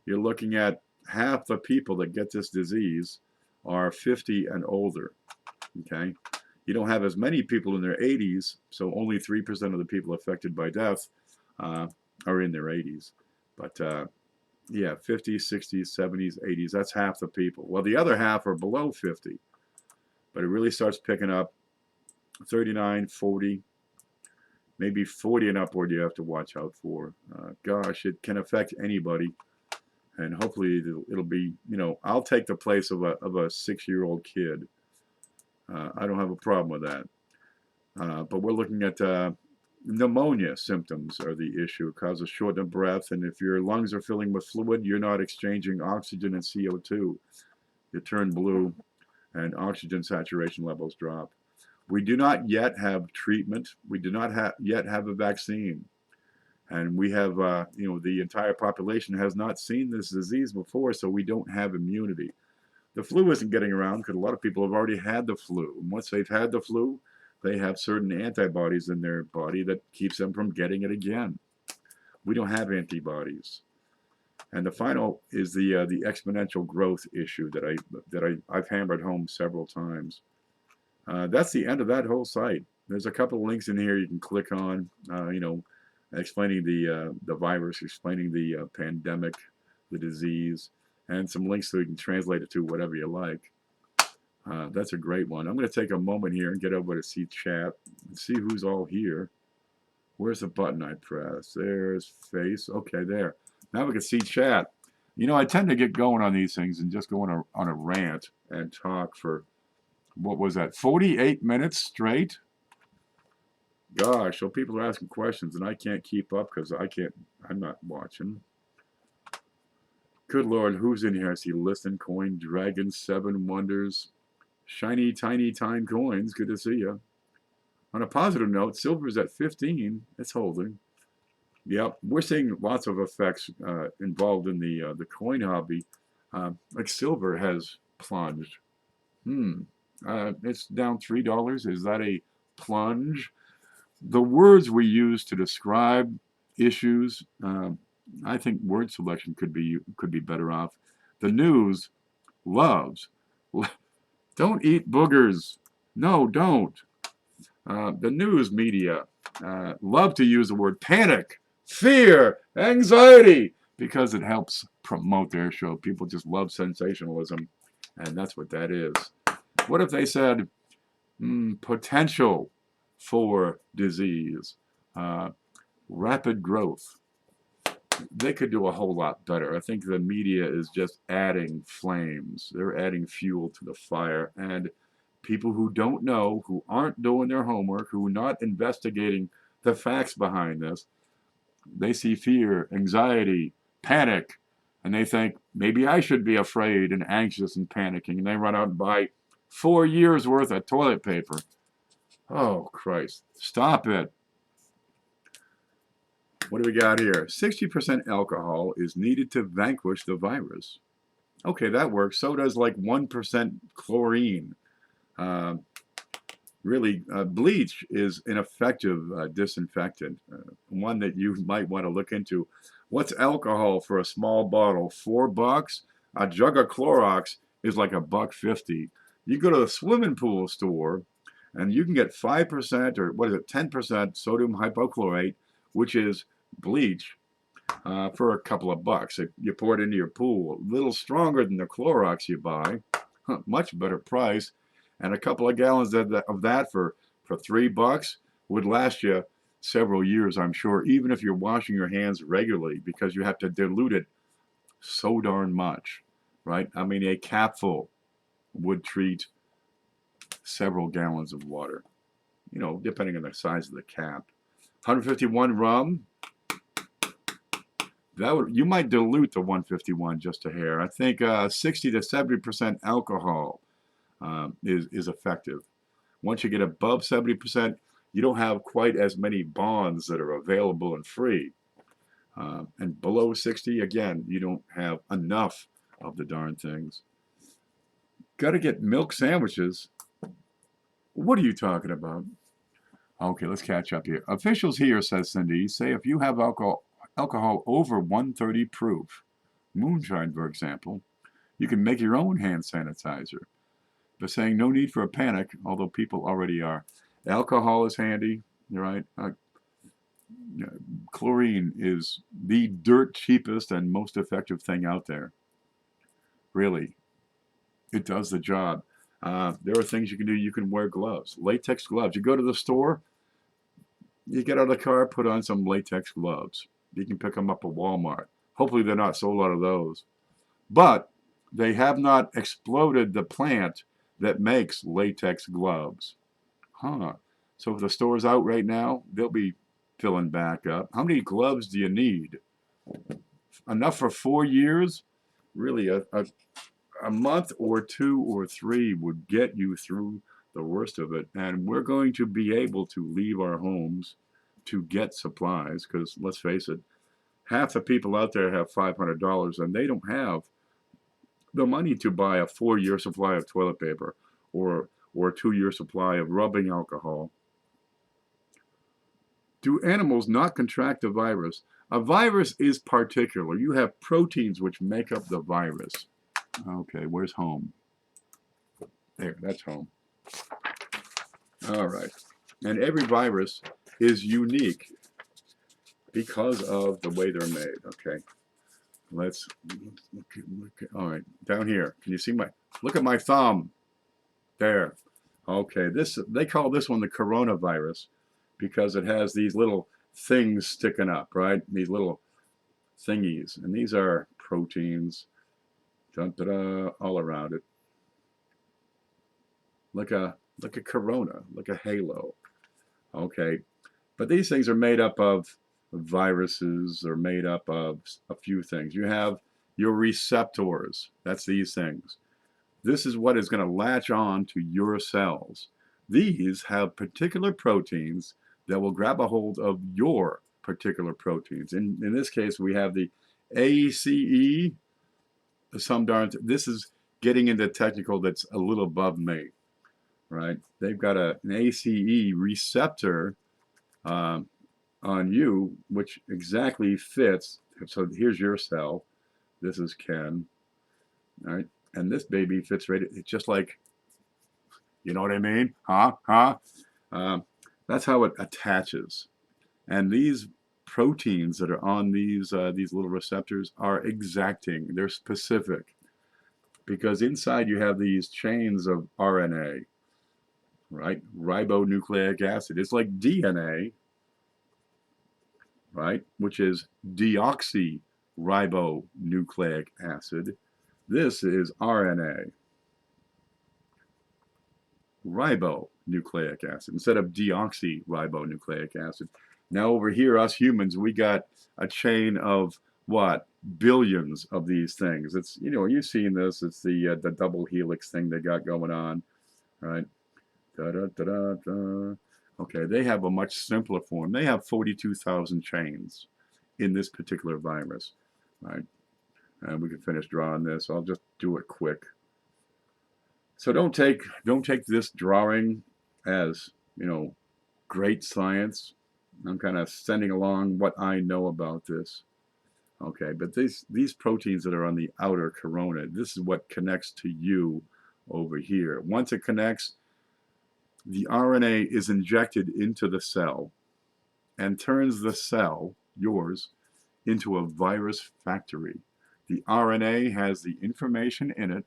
You're looking at half the people that get this disease are 50 and older. Okay? You don't have as many people in their 80s, so only 3% of the people affected by death are in their 80s. But yeah, 50s, 60s, 70s, 80s, that's half the people. Well, the other half are below 50. But it really starts picking up 39, 40, maybe 40 and upward you have to watch out for. Gosh, it can affect anybody. And hopefully it'll be, I'll take the place of a 6-year-old kid. I don't have a problem with that. But we're looking at pneumonia symptoms are the issue. It causes shortness of breath, and if your lungs are filling with fluid, you're not exchanging oxygen and CO2. You turn blue, and oxygen saturation levels drop. We do not yet have treatment. We do not yet have a vaccine. And we have, the entire population has not seen this disease before, so we don't have immunity. The flu isn't getting around because a lot of people have already had the flu. And once they've had the flu, they have certain antibodies in their body that keeps them from getting it again. We don't have antibodies. And the final is the exponential growth issue that I've hammered home several times. That's the end of that whole site. There's a couple of links in here you can click on, explaining the virus, explaining the pandemic, the disease, and some links so you can translate it to whatever you like. That's a great one. I'm going to take a moment here and get over to see chat and see who's all here. Where's the button I press? There's face. Okay, there. Now we can see chat. I tend to get going on these things and just go on a rant and talk for, what was that, 48 minutes straight? Gosh, so people are asking questions and I can't keep up because I'm not watching. Good Lord, who's in here? I see Listen Coin, Dragon, 7 Wonders, Shiny Tiny Time Coins. Good to see you. On a positive note, silver's at 15. It's holding. Yep, we're seeing lots of effects involved in the coin hobby. Like silver has plunged. It's down $3. Is that a plunge? The words we use to describe issues, I think word selection could be better off. The news loves. Don't eat boogers. No, don't. The news media love to use the word panic, fear, anxiety, because it helps promote their show. People just love sensationalism, and that's what that is. What if they said potential for disease, rapid growth. They could do a whole lot better. I think the media is just adding flames. They're adding fuel to the fire. And people who don't know, who aren't doing their homework, who are not investigating the facts behind this, they see fear, anxiety, panic, and they think, maybe I should be afraid and anxious and panicking. And they run out and buy 4 years worth of toilet paper. Oh, Christ. Stop it. What do we got here? 60% alcohol is needed to vanquish the virus. Okay, that works. So does like 1% chlorine. Uh, really, bleach is an effective disinfectant, one that you might want to look into. What's alcohol for a small bottle? $4. A jug of Clorox is like $1.50. You go to the swimming pool store, and you can get 5% or what is it, 10% sodium hypochlorite, which is bleach, for a couple of bucks. You pour it into your pool, a little stronger than the Clorox you buy, much better price, and a couple of gallons of that for $3 would last you several years, I'm sure, even if you're washing your hands regularly, because you have to dilute it so darn much, right? I mean, a capful would treat several gallons of water, depending on the size of the cap. 151 rum, you might dilute the 151 just a hair. I think 60 to 70% alcohol is effective. Once you get above 70%, you don't have quite as many bonds that are available and free. And below 60, again, you don't have enough of the darn things. Got to get milk sandwiches. What are you talking about? Okay, let's catch up here. Officials here, says Cindy, say if you have alcohol over 130 proof, moonshine, for example, you can make your own hand sanitizer. They're saying no need for a panic, although people already are. Alcohol is handy, right? Chlorine is the dirt cheapest and most effective thing out there. Really, it does the job. There are things you can do. You can wear gloves, latex gloves. You go to the store, you get out of the car, put on some latex gloves. You can pick them up at Walmart. Hopefully they're not sold out of those. But they have not exploded the plant that makes latex gloves. So if the store's out right now, they'll be filling back up. How many gloves do you need? Enough for 4 years? Really, a month or 2 or 3 would get you through the worst of it. And we're going to be able to leave our homes to get supplies, because let's face it, half the people out there have $500 and they don't have the money to buy a 4-year supply of toilet paper or a 2-year supply of rubbing alcohol. Do animals not contract the virus? A virus is particular. You have proteins which make up the virus. Okay, where's home? There, that's home. All right. And every virus is unique because of the way they're made. Okay. Let's look. All right, down here. Can you see look at my thumb? There. Okay, they call this one the coronavirus because it has these little things sticking up, right? These little thingies, and these are proteins. Dun-da-da, all around it. Like a corona, like a halo. Okay, but these things are made up of viruses. Are made up of a few things. You have your receptors. That's these things. This is what is going to latch on to your cells. These have particular proteins that will grab a hold of your particular proteins. In this case, we have the ACE. This is getting into technical that's a little above me, right? They've got an ACE receptor on you, which exactly fits. So here's your cell. This is Ken, right? And this baby fits right. It's just like, you know what I mean? That's how it attaches. And these proteins that are on these little receptors are exacting. They're specific because inside you have these chains of RNA, right? Ribonucleic acid. It's like DNA, right, which is deoxyribonucleic acid. This is RNA, ribonucleic acid, instead of deoxyribonucleic acid. Now over here, us humans, we got a chain of what? Billions of these things. It's, you've seen this. It's the double helix thing they got going on, right? Da, da, da, da, da. Okay, they have a much simpler form. They have 42,000 chains in this particular virus, right? And we can finish drawing this. I'll just do it quick. So don't take this drawing as, great science. I'm kind of sending along what I know about this. Okay, but these proteins that are on the outer corona, this is what connects to you over here. Once it connects, the RNA is injected into the cell and turns the cell, yours, into a virus factory. The RNA has the information in it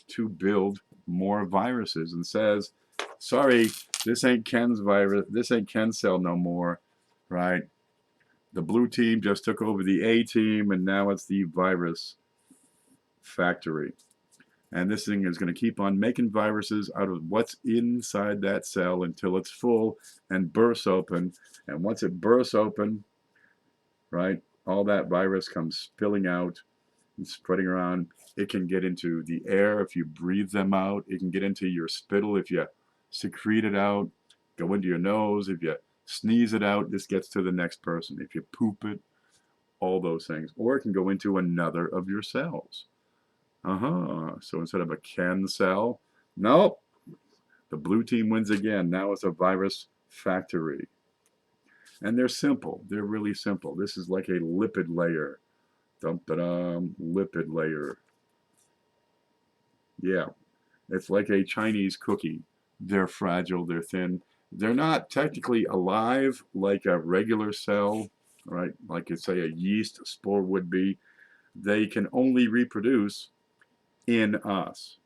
to build more viruses and says, sorry, this ain't Ken's virus, this ain't Ken's cell no more, right? The blue team just took over the A team, and now it's the virus factory. And this thing is going to keep on making viruses out of what's inside that cell until it's full and bursts open. And once it bursts open, right, all that virus comes spilling out and spreading around. It can get into the air if you breathe them out. It can get into your spittle if you secrete it out, go into your nose. If you sneeze it out, this gets to the next person. If you poop it, all those things. Or it can go into another of your cells. So instead of a Ken cell, nope, the blue team wins again. Now it's a virus factory. And they're simple. They're really simple. This is like a lipid layer. Dum-da-dum, lipid layer. Yeah, it's like a Chinese cookie. They're fragile, they're thin. They're not technically alive like a regular cell, right? Like, say, a yeast spore would be. They can only reproduce in us.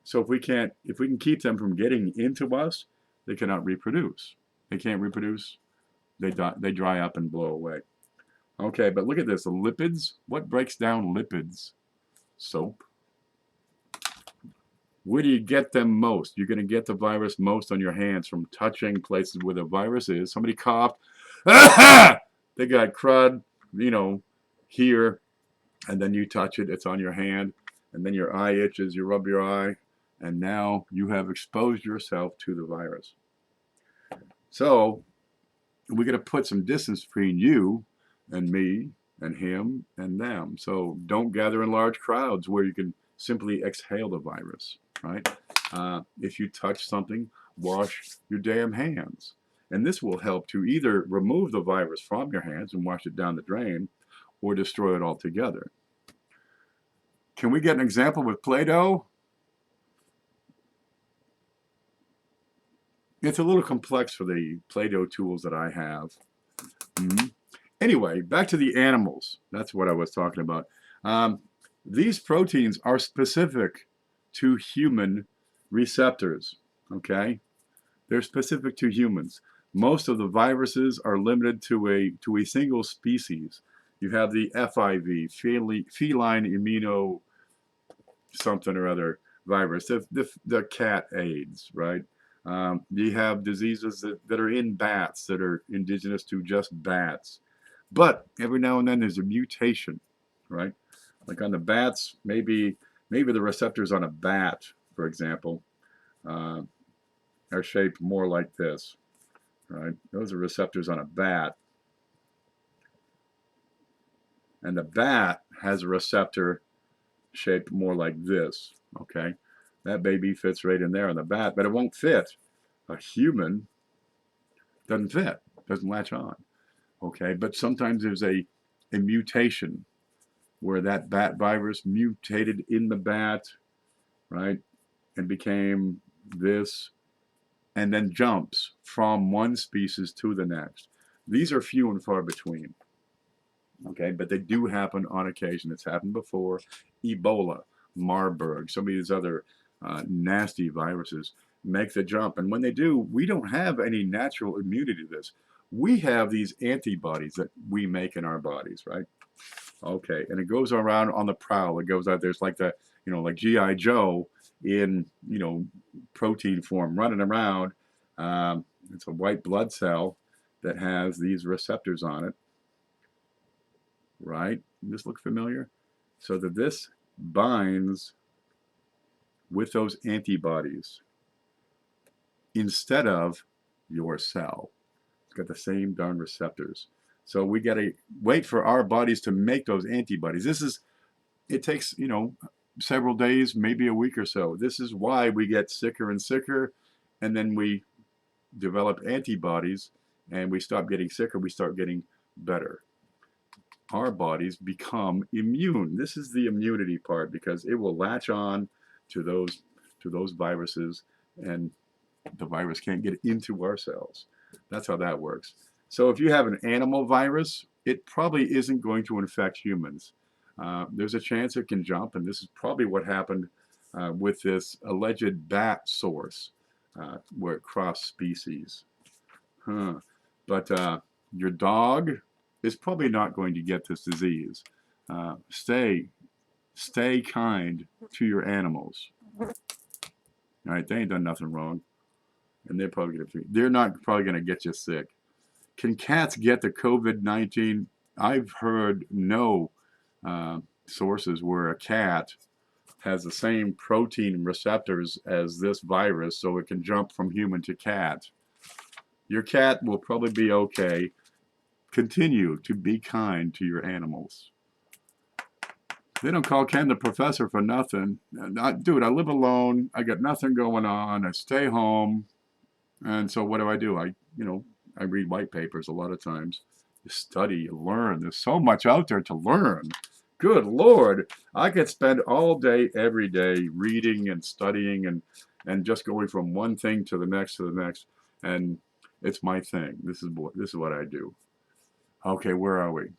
So if we can keep them from getting into us, they cannot reproduce. They can't reproduce. They die, they dry up and blow away. Okay, but look at this. The lipids. What breaks down lipids? Soap. Where do you get them most? You're going to get the virus most on your hands from touching places where the virus is. Somebody coughed. They got crud, here, and then you touch it. It's on your hand. And then your eye itches, you rub your eye, and now you have exposed yourself to the virus. So we're going to put some distance between you and me and him and them. So don't gather in large crowds where you can simply exhale the virus, right? If you touch something, wash your damn hands. And this will help to either remove the virus from your hands and wash it down the drain or destroy it altogether. Can we get an example with Play-Doh? It's a little complex for the Play-Doh tools that I have. Anyway, back to the animals. That's what I was talking about. These proteins are specific to human receptors, okay? They're specific to humans. Most of the viruses are limited to a single species. You have the FIV, feline immuno something or other virus, the cat AIDS, right? You have diseases that are in bats that are indigenous to just bats. But every now and then there's a mutation, right? Like on the bats, maybe the receptors on a bat, for example, are shaped more like this, right? Those are receptors on a bat. And the bat has a receptor shaped more like this, okay? That baby fits right in there on the bat, but it won't fit. A human doesn't fit, doesn't latch on, okay? But sometimes there's a mutation where that bat virus mutated in the bat, right, and became this, and then jumps from one species to the next. These are few and far between, okay, but they do happen on occasion. It's happened before. Ebola, Marburg, some of these other nasty viruses make the jump, and when they do, we don't have any natural immunity to this. We have these antibodies that we make in our bodies, right? Okay, and it goes around on the prowl. It goes out. There's like the, like G.I. Joe in, protein form running around. It's a white blood cell that has these receptors on it, right? Does this look familiar? So that this binds with those antibodies instead of your cell. It's got the same darn receptors. So we got to wait for our bodies to make those antibodies. It takes, several days, maybe a week or so. This is why we get sicker and sicker, and then we develop antibodies, and we stop getting sicker, we start getting better. Our bodies become immune. This is the immunity part, because it will latch on to those viruses, and the virus can't get into our cells. That's how that works. So if you have an animal virus, it probably isn't going to infect humans. There's a chance it can jump, and this is probably what happened with this alleged bat source, where it crossed species. But your dog is probably not going to get this disease. Stay kind to your animals. All right, they ain't done nothing wrong, and they're not probably gonna get you sick. Can cats get the COVID-19? I've heard no sources where a cat has the same protein receptors as this virus, so it can jump from human to cat. Your cat will probably be okay. Continue to be kind to your animals. They don't call Ken the professor for nothing. Dude, I live alone. I got nothing going on. I stay home. And so what do? I read white papers a lot of times. You study, you learn. There's so much out there to learn. Good Lord. I could spend all day, every day, reading and studying and just going from one thing to the next to the next. And it's my thing. This is what I do. Okay, where are we?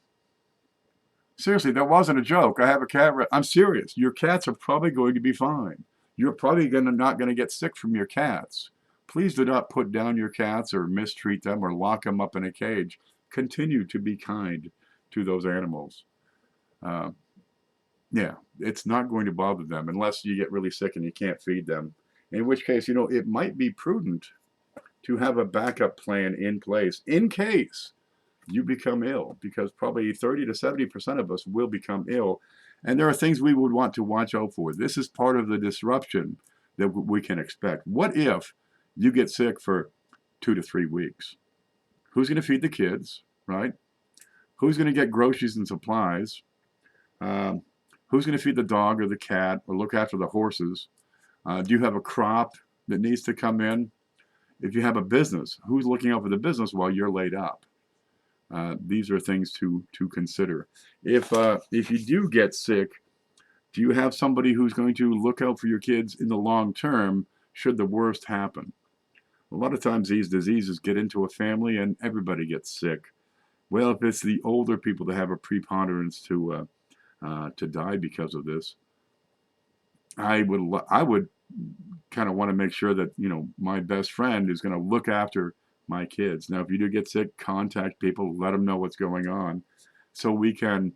Seriously, that wasn't a joke. I have a cat. I'm serious. Your cats are probably going to be fine. You're probably not going to get sick from your cats. Please do not put down your cats or mistreat them or lock them up in a cage. Continue to be kind to those animals. Yeah, it's not going to bother them unless you get really sick and you can't feed them. In which case, it might be prudent to have a backup plan in place in case you become ill, because probably 30 to 70% of us will become ill. And there are things we would want to watch out for. This is part of the disruption that we can expect. What if you get sick for 2 to 3 weeks? Who's going to feed the kids, right? Who's going to get groceries and supplies? Who's going to feed the dog or the cat or look after the horses? Do you have a crop that needs to come in? If you have a business, who's looking out for the business while you're laid up? These are things to consider. If you do get sick, do you have somebody who's going to look out for your kids in the long term should the worst happen? A lot of times these diseases get into a family and everybody gets sick. Well, if it's the older people that have a preponderance to die because of this, I would kind of want to make sure that my best friend is going to look after my kids. Now, if you do get sick, contact people, let them know what's going on, so we can,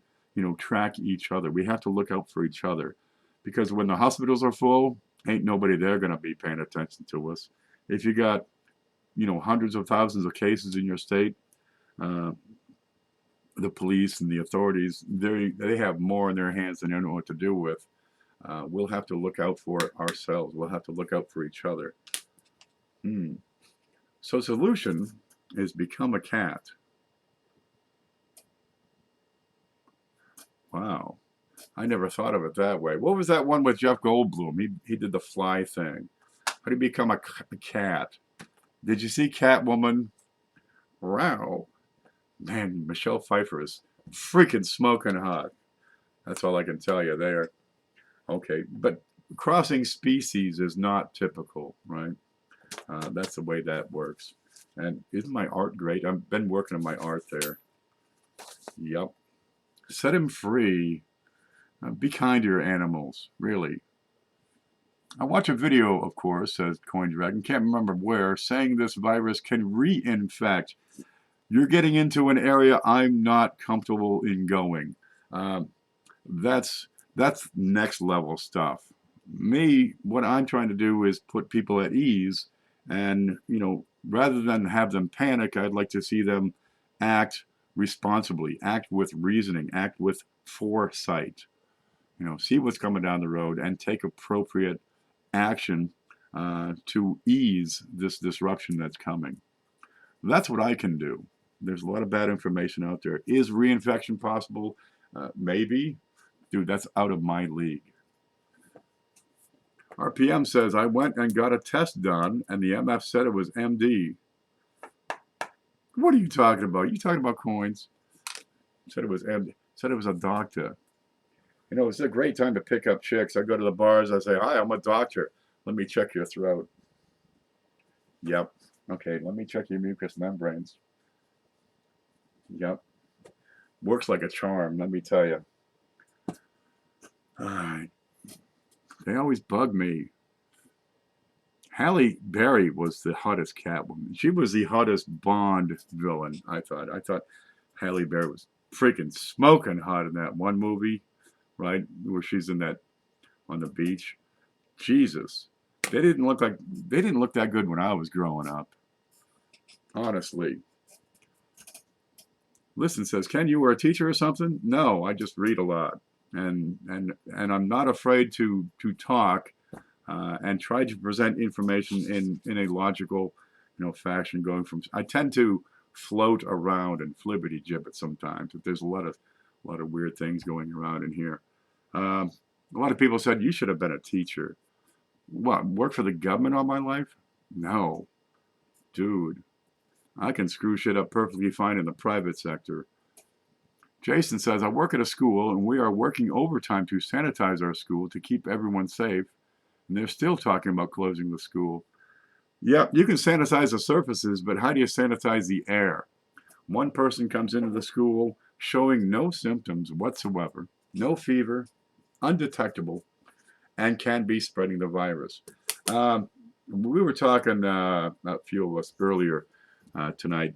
track each other. We have to look out for each other, because when the hospitals are full, ain't nobody there going to be paying attention to us. If you got, hundreds of thousands of cases in your state, the police and the authorities, they have more in their hands than they know what to do with. We'll have to look out for ourselves. We'll have to look out for each other. So solution is become a cat. Wow. I never thought of it that way. What was that one with Jeff Goldblum? He did the fly thing. How do you become a cat? Did you see Catwoman? Wow. Man, Michelle Pfeiffer is freaking smoking hot. That's all I can tell you there. Okay, but crossing species is not typical, right? That's the way that works. And isn't my art great? I've been working on my art there. Yep. Set him free. Be kind to your animals, really. I watch a video, of course, says Coin Dragon, can't remember where, saying this virus can reinfect. You're getting into an area I'm not comfortable in going. Um, that's that's next level stuff. Me, what I'm trying to do is put people at ease, and rather than have them panic, I'd like to see them act responsibly, act with reasoning, act with foresight. See what's coming down the road and take appropriate action to ease this disruption that's coming. That's what I can do. There's a lot of bad information out there. Is reinfection possible? Maybe. Dude, that's out of my league. RPM says, I went and got a test done, and the MF said it was MD. What are you talking about? You talking about coins? Said it was MD. Said it was a doctor. It's a great time to pick up chicks. I go to the bars. I say, hi, I'm a doctor. Let me check your throat. Yep. Okay, let me check your mucous membranes. Yep. Works like a charm, let me tell you. All right. They always bug me. Halle Berry was the hottest Catwoman. She was the hottest Bond villain, I thought. I thought Halle Berry was freaking smoking hot in that one movie, right? Where she's in that on the beach. Jesus. They didn't look that good when I was growing up. Honestly. Listen says, Ken, you were a teacher or something? No, I just read a lot. And I'm not afraid to talk and try to present information in a logical, fashion. I tend to float around and flibbity gibbet sometimes. But there's a lot of weird things going around in here. A lot of people said you should have been a teacher. What? Work for the government all my life? No, dude. I can screw shit up perfectly fine in the private sector. Jason says, I work at a school and we are working overtime to sanitize our school to keep everyone safe. And they're still talking about closing the school. Yeah, you can sanitize the surfaces, but how do you sanitize the air? One person comes into the school showing no symptoms whatsoever, no fever, undetectable, and can be spreading the virus. We were talking, a few of us earlier tonight.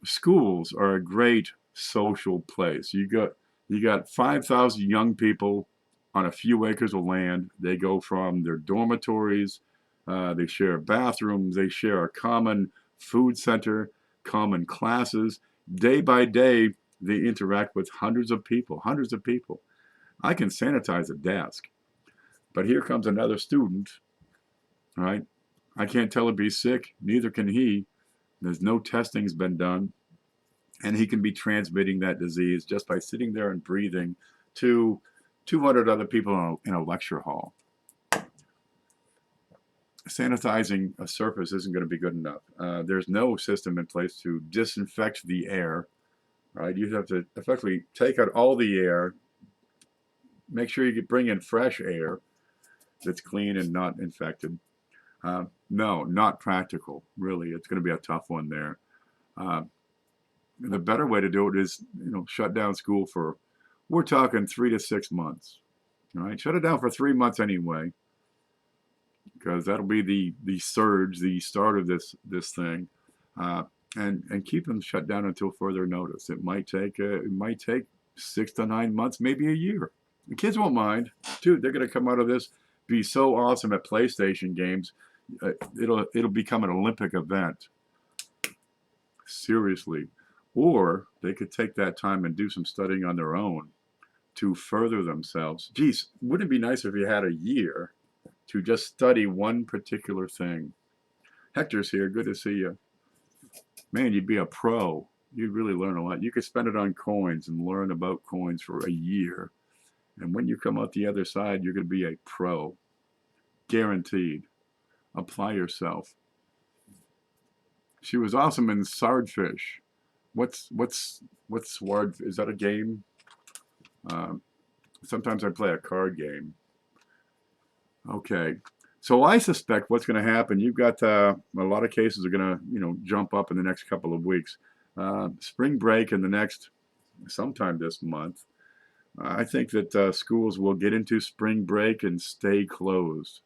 Schools are a great social place. You got 5,000 young people on a few acres of land. They go from their dormitories, they share bathrooms, they share a common food center, common classes. Day by day, they interact with hundreds of people. I can sanitize a desk, but here comes another student, right? I can't tell if he's sick, neither can he. There's no testing's been done, and he can be transmitting that disease just by sitting there and breathing to 200 other people in a lecture hall. Sanitizing a surface isn't going to be good enough. There's no system in place to disinfect the air, right? You have to effectively take out all the air, make sure you bring in fresh air that's clean and not infected. No, not practical, really. It's going to be a tough one there. The better way to do it is, shut down school we're talking 3 to 6 months. All right, shut it down for 3 months anyway, because that'll be the surge, the start of this thing, and keep them shut down until further notice. It might take 6 to 9 months, maybe a year. The kids won't mind, dude. They're going to come out of this be so awesome at PlayStation games. It'll become an Olympic event. Seriously. Or they could take that time and do some studying on their own to further themselves. Geez, wouldn't it be nice if you had a year to just study one particular thing? Hector's here. Good to see you. Man, you'd be a pro. You'd really learn a lot. You could spend it on coins and learn about coins for a year. And when you come out the other side, you're going to be a pro. Guaranteed. Apply yourself. She was awesome in Swordfish. What's Sword? Is that a game? Sometimes I play a card game. Okay, so I suspect what's going to happen. You've got a lot of cases are going to jump up in the next couple of weeks. Spring break in the next sometime this month. I think that schools will get into spring break and stay closed.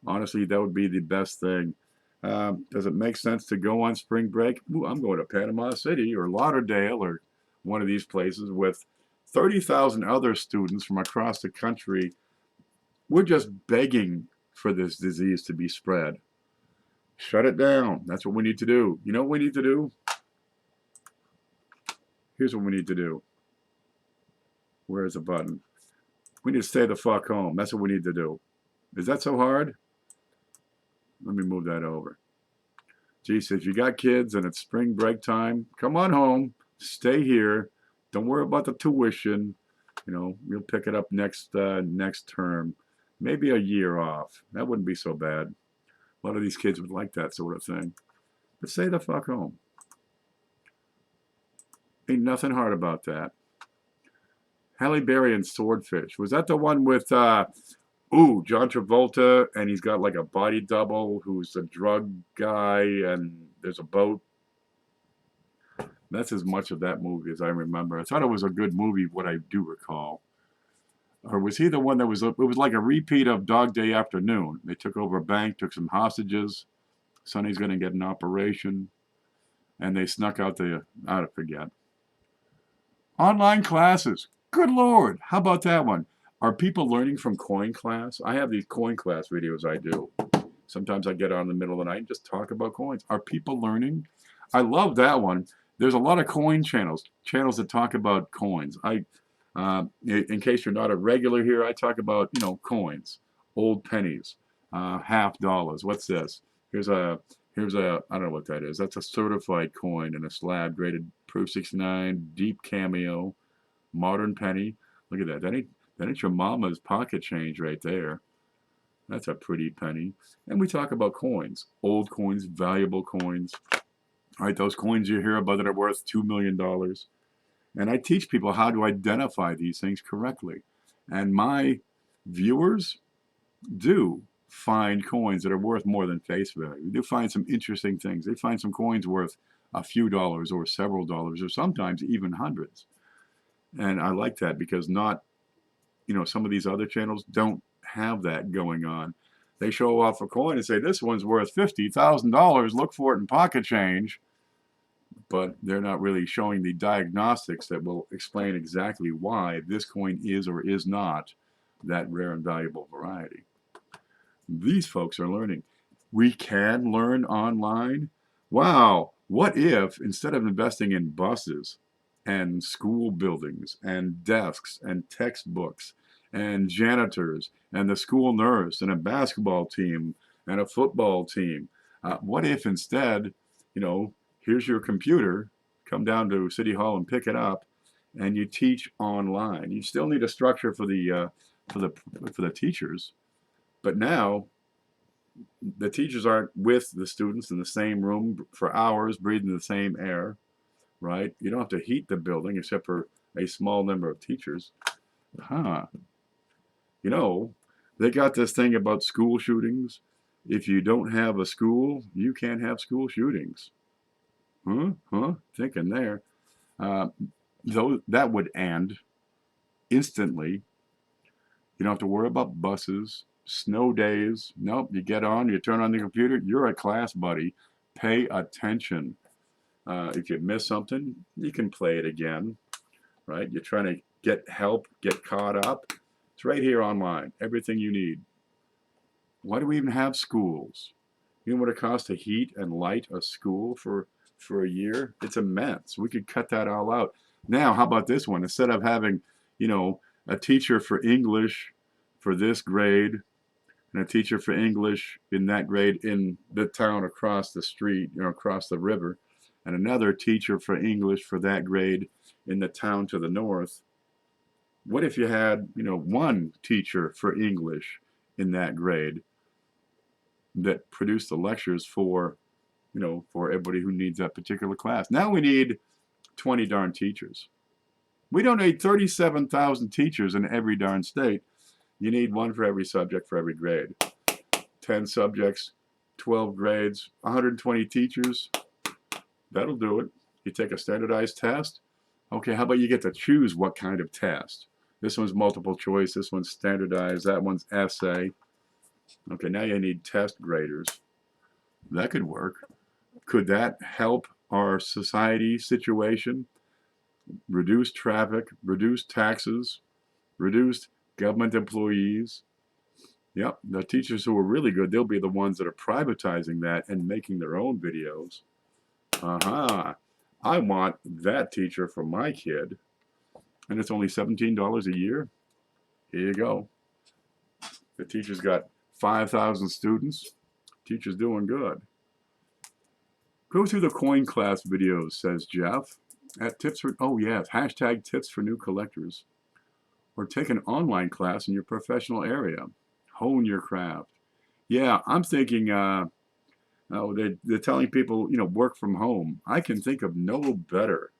Honestly, that would be the best thing. Does it make sense to go on spring break? Ooh, I'm going to Panama City or Lauderdale or one of these places with 30,000 other students from across the country. We're just begging for this disease to be spread. Shut it down. That's what we need to do. You know what we need to do? Here's what we need to do. Where's the button? We need to stay the fuck home. That's what we need to do. Is that so hard? Let me move that over. Geez, if you got kids and it's spring break time, come on home. Stay here. Don't worry about the tuition. You know, we'll pick it up next term. Maybe a year off. That wouldn't be so bad. A lot of these kids would like that sort of thing. But stay the fuck home. Ain't nothing hard about that. Halle Berry and Swordfish. Was that the one with, John Travolta, and he's got like a body double who's a drug guy, and there's a boat? That's as much of that movie as I remember. I thought it was a good movie, what I do recall. Or was he the one that was, it was like a repeat of Dog Day Afternoon. They took over a bank, took some hostages. Sonny's going to get an operation. And they snuck out the, I forget. Online classes. Good Lord. How about that one? Are people learning from coin class? I have these coin class videos I do. Sometimes I get on in the middle of the night and just talk about coins. Are people learning? I love that one. There's a lot of coin channels that talk about coins. In case you're not a regular here, I talk about, coins, old pennies, half dollars. What's this? Here's a, I don't know what that is. That's a certified coin in a slab graded proof 69, deep cameo, modern penny. Look at that. That ain't your mama's pocket change right there. That's a pretty penny. And we talk about coins, old coins, valuable coins. All right, those coins you hear about that are worth $2 million. And I teach people how to identify these things correctly. And my viewers do find coins that are worth more than face value. They do find some interesting things. They find some coins worth a few dollars or several dollars or sometimes even hundreds. And I like that because some of these other channels don't have that going on. They show off a coin and say, this one's worth $50,000. Look for it in pocket change. But they're not really showing the diagnostics that will explain exactly why this coin is or is not that rare and valuable variety. These folks are learning. We can learn online. Wow. What if instead of investing in buses and school buildings and desks and textbooks and janitors and the school nurse and a basketball team and a football team, what if instead, here's your computer, come down to City Hall and pick it up, and you teach online. You still need a structure for the teachers, but now the teachers aren't with the students in the same room for hours, breathing the same air, right? You don't have to heat the building except for a small number of teachers. They got this thing about school shootings. If you don't have a school, you can't have school shootings. Thinking there. Though that would end instantly. You don't have to worry about buses, snow days. Nope, you get on, you turn on the computer, you're a class buddy. Pay attention. If you miss something, you can play it again, right? You're trying to get help, get caught up. It's right here online, everything you need. Why do we even have schools? You know what it costs to heat and light a school for a year? It's immense. We could cut that all out. Now, how about this one? Instead of having, a teacher for English for this grade and a teacher for English in that grade in the town across the street, across the river, and another teacher for English for that grade in the town to the north, what if you had, one teacher for English in that grade that produced the lectures for everybody who needs that particular class? Now we need 20 darn teachers. We don't need 37,000 teachers in every darn state. You need one for every subject for every grade. 10 subjects, 12 grades, 120 teachers. That'll do it. You take a standardized test. Okay, how about you get to choose what kind of test? This one's multiple choice. This one's standardized. That one's essay. Okay, now you need test graders. That could work. Could that help our society situation? Reduce traffic, reduce taxes, reduce government employees. Yep, the teachers who are really good, they'll be the ones that are privatizing that and making their own videos. Aha. I want that teacher for my kid, and it's only $17 a year. Here you go. The teacher's got 5,000 students. Teacher's doing good. Go through the coin class videos, says Jeff. At tips for, oh yes, hashtag tips for new collectors. Or take an online class in your professional area. Hone your craft. Yeah, I'm thinking, they're telling people, work from home. I can think of no better,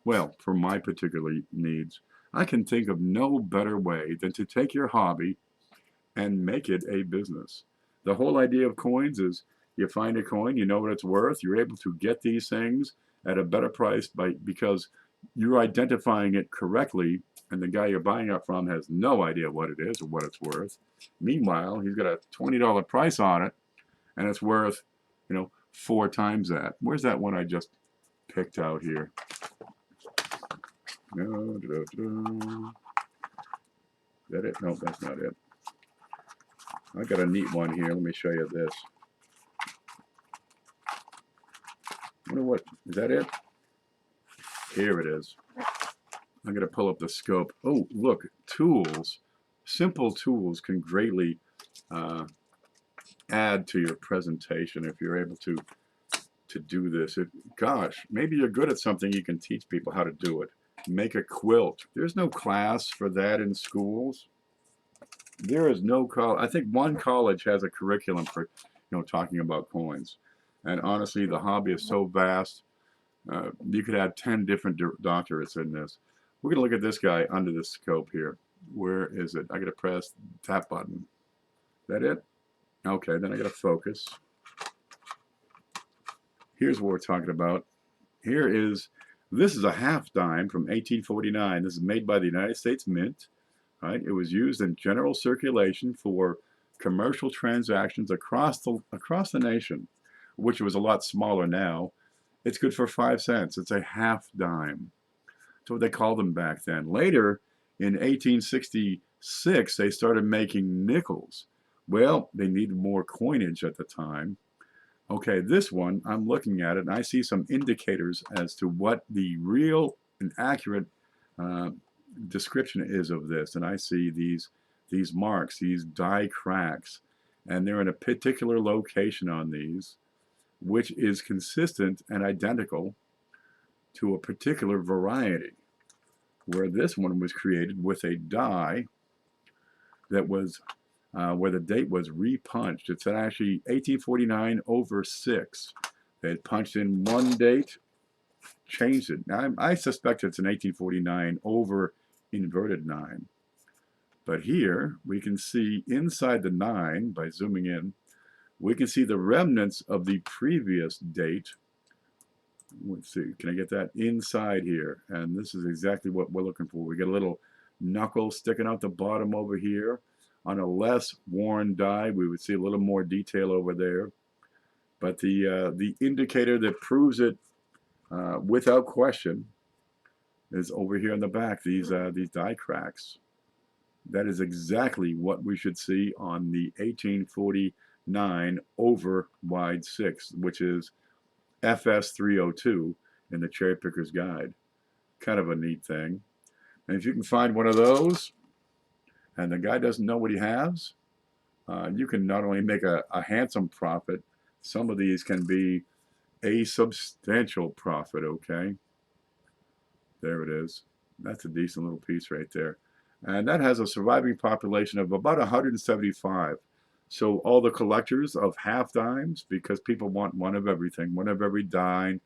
well, for my particular needs, I can think of no better way than to take your hobby and make it a business. The whole idea of coins is you find a coin, you know what it's worth, you're able to get these things at a better price because you're identifying it correctly, and the guy you're buying it from has no idea what it is or what it's worth. Meanwhile, he's got a $20 price on it, and it's worth, 4 times that. Where's that one I just picked out here? No, is that it? No, that's not it. I got a neat one here. Let me show you this. I wonder what, is that it? Here it is. I'm going to pull up the scope. Oh, look, tools. Simple tools can greatly add to your presentation if you're able to do this. Gosh, maybe you're good at something, you can teach people how to do it. Make a quilt. There's no class for that in schools. There is no college. I think one college has a curriculum for, talking about coins. And honestly, the hobby is so vast. You could have 10 different doctorates in this. We're going to look at this guy under the scope here. Where is it? I got to press that button. Is that it? Okay, then I got to focus. Here's what we're talking about. This is a half dime from 1849. This is made by the United States Mint. Right? It was used in general circulation for commercial transactions across the nation, which was a lot smaller now. It's good for 5 cents. It's a half dime. That's what they called them back then. Later, in 1866, they started making nickels. Well, they needed more coinage at the time. Okay, this one, I'm looking at it, and I see some indicators as to what the real and accurate description is of this. And I see these marks, these die cracks, and they're in a particular location on these, which is consistent and identical to a particular variety, where this one was created with a die that was where the date was repunched. It's actually 1849/6. They had punched in one date, changed it. Now, I suspect it's an 1849 over inverted 9. But here we can see inside the 9, by zooming in, we can see the remnants of the previous date. Let's see, can I get that inside here? And this is exactly what we're looking for. We get a little knuckle sticking out the bottom over here. On a less worn die, we would see a little more detail over there. But the indicator that proves it without question is over here in the back, these die cracks. That is exactly what we should see on the 1849 over wide 6, which is FS 302 in the Cherry Picker's Guide. Kind of a neat thing. And if you can find one of those, and the guy doesn't know what he has, you can not only make a handsome profit, some of these can be a substantial profit, okay? There it is. That's a decent little piece right there. And that has a surviving population of about 175. So all the collectors of half dimes, because people want one of everything, one of every dime,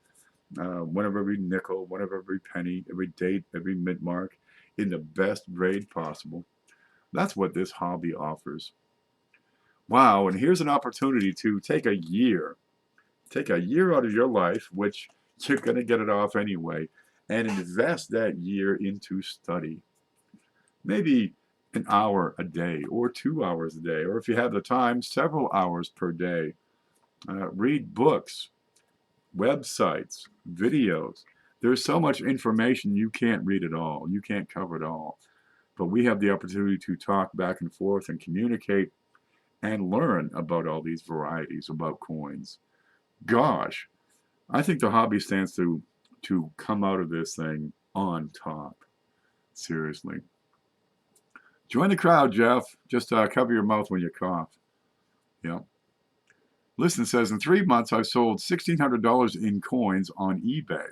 one of every nickel, one of every penny, every date, every mint mark, in the best grade possible. That's what this hobby offers. Wow, and here's an opportunity to take a year out of your life, which you're going to get it off anyway, and invest that year into study. Maybe an hour a day or 2 hours a day, or if you have the time, several hours per day. Read books, websites, videos. There's so much information you can't read it all. You can't cover it all. But we have the opportunity to talk back and forth and communicate and learn about all these varieties about coins. Gosh, I think the hobby stands to come out of this thing on top. Seriously. Join the crowd, Jeff. Just cover your mouth when you cough. Yeah. Listen says, in 3 months, I've sold $1,600 in coins on eBay,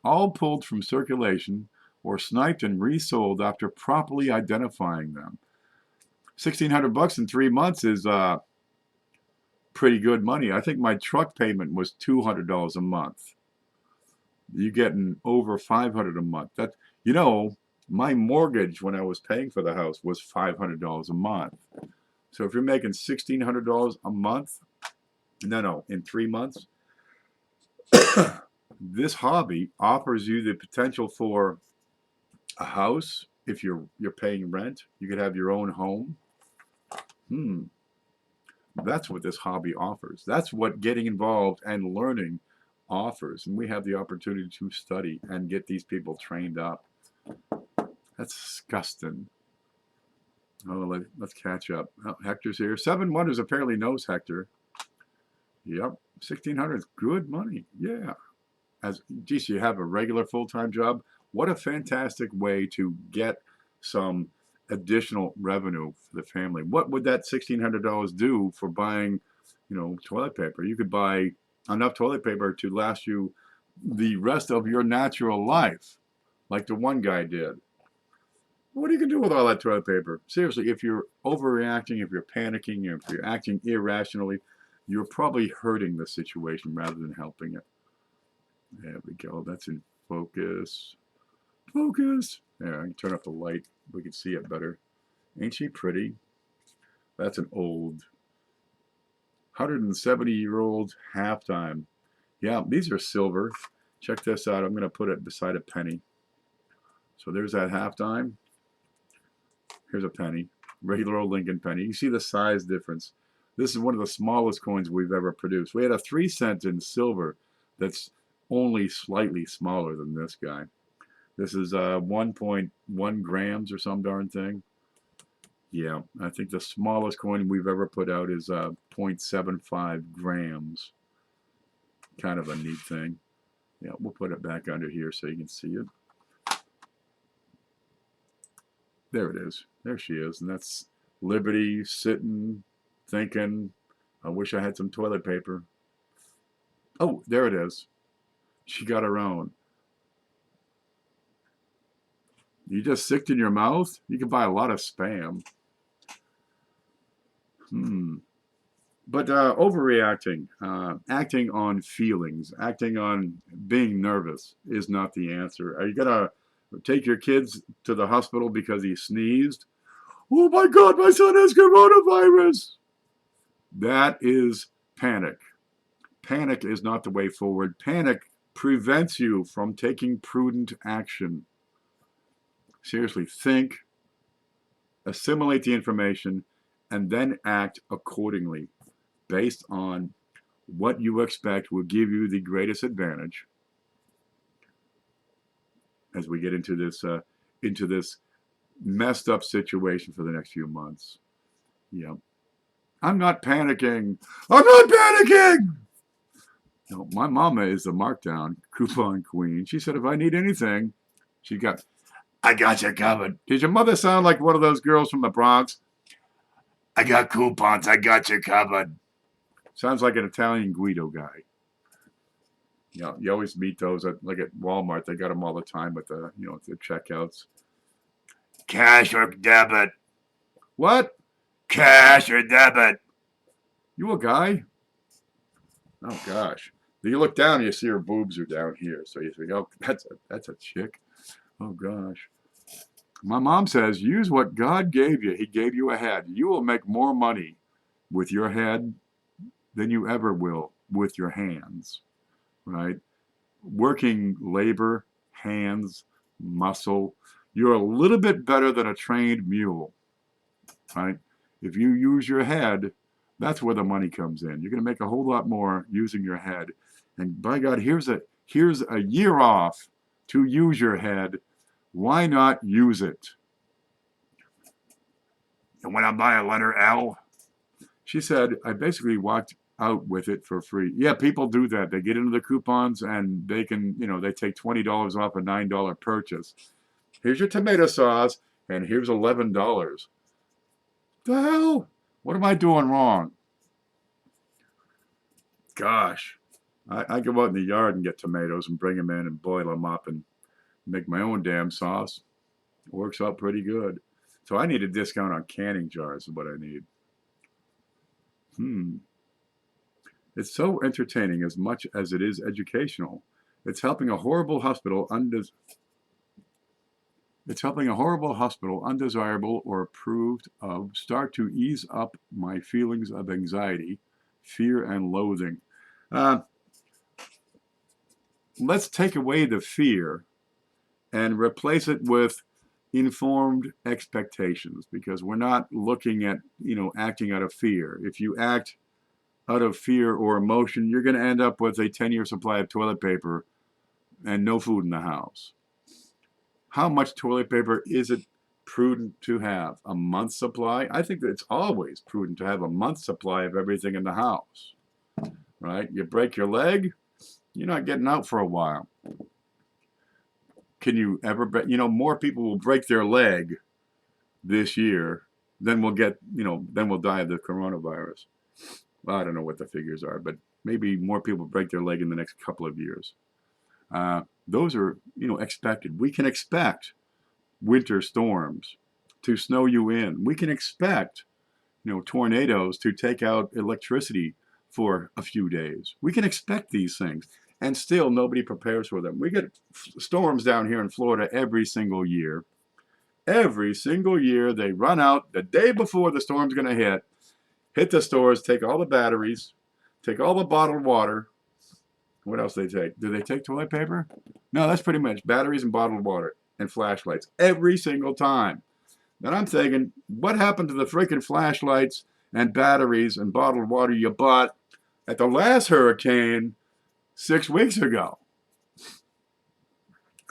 all pulled from circulation or sniped and resold after properly identifying them. $1,600 in 3 months is pretty good money. I think my truck payment was $200 a month. You're getting over $500 a month. That, you know, my mortgage when I was paying for the house was $500 a month. So if you're making $1,600 a month, no, in 3 months, this hobby offers you the potential for a house. If you're paying rent, you could have your own home. That's what this hobby offers. That's what getting involved and learning offers. And we have the opportunity to study and get these people trained up. That's disgusting. Oh, let's catch up. Oh, Hector's here. 7 Wonders apparently knows Hector. Yep, 1,600 is good money. Yeah. Geez, you have a regular full-time job. What a fantastic way to get some additional revenue for the family. What would that $1,600 do for buying, toilet paper? You could buy enough toilet paper to last you the rest of your natural life, like the one guy did. What are you going to do with all that toilet paper? Seriously, if you're overreacting, if you're panicking, if you're acting irrationally, you're probably hurting the situation rather than helping it. There we go. That's in focus. Focus. Yeah, I can turn up the light. We can see it better. Ain't she pretty? That's an old 170-year-old halftime. Yeah, these are silver. Check this out. I'm going to put it beside a penny. So there's that halftime. Here's a penny. Regular old Lincoln penny. You see the size difference. This is one of the smallest coins we've ever produced. We had a 3-cent in silver that's only slightly smaller than this guy. This is 1.1 grams or some darn thing. Yeah, I think the smallest coin we've ever put out is 0.75 grams. Kind of a neat thing. Yeah, we'll put it back under here so you can see it. There it is. There she is. And that's Liberty sitting, thinking, I wish I had some toilet paper. Oh, there it is. She got her own. You just sicked in your mouth? You can buy a lot of spam. But overreacting, acting on feelings, acting on being nervous is not the answer. Are you going to take your kids to the hospital because he sneezed? Oh my God, my son has coronavirus. That is panic. Panic is not the way forward. Panic prevents you from taking prudent action. Seriously, think, assimilate the information, and then act accordingly based on what you expect will give you the greatest advantage as we get into this messed up situation for the next few months. Yeah. I'm not panicking. I'm not panicking! No, my mama is the markdown coupon queen. She said if I need anything, I got you covered. Did your mother sound like one of those girls from the Bronx? I got coupons. I got you covered. Sounds like an Italian Guido guy. Yeah, you always meet those at Walmart. They got them all the time with the checkouts. Cash or debit? What? Cash or debit? You a guy? Oh gosh. You look down and you see her boobs are down here. So you think, oh, that's a chick. Oh gosh. My mom says, use what God gave you. He gave you a head. You will make more money with your head than you ever will with your hands, right? Working labor, hands, muscle. You're a little bit better than a trained mule, right? If you use your head, That's where the money comes in. You're going to make a whole lot more using your head. And by God, here's a year off to use your head. Why not use it? And when I buy a letter L, she said, I basically walked out with it for free. Yeah, people do that. They get into the coupons and they can, they take $20 off a $9 purchase. Here's your tomato sauce, and here's $11. The hell? What am I doing wrong? Gosh, I go out in the yard and get tomatoes and bring them in and boil them up and make my own damn sauce. It works out pretty good. So I need a discount on canning jars is what I need. It's so entertaining as much as it is educational. It's helping a horrible hospital undesirable or approved of, start to ease up my feelings of anxiety, fear, and loathing. Let's take away the fear and replace it with informed expectations, because we're not looking at, acting out of fear. If you act out of fear or emotion, you're going to end up with a 10-year supply of toilet paper and no food in the house. How much toilet paper is it prudent to have? A month's supply? I think that it's always prudent to have a month's supply of everything in the house, right? You break your leg, you're not getting out for a while. Can you ever bet? More people will break their leg this year than will die of the coronavirus. Well, I don't know what the figures are, but maybe more people break their leg in the next couple of years. Those are, expected. We can expect winter storms to snow you in. We can expect, tornadoes to take out electricity for a few days. We can expect these things, and still nobody prepares for them. We get storms down here in Florida every single year. Every single year, they run out the day before the storm's going to hit the stores, take all the batteries, take all the bottled water. What else do they take? Do they take toilet paper? No, that's pretty much batteries and bottled water and flashlights every single time. Then I'm thinking, what happened to the freaking flashlights and batteries and bottled water you bought at the last hurricane 6 weeks ago?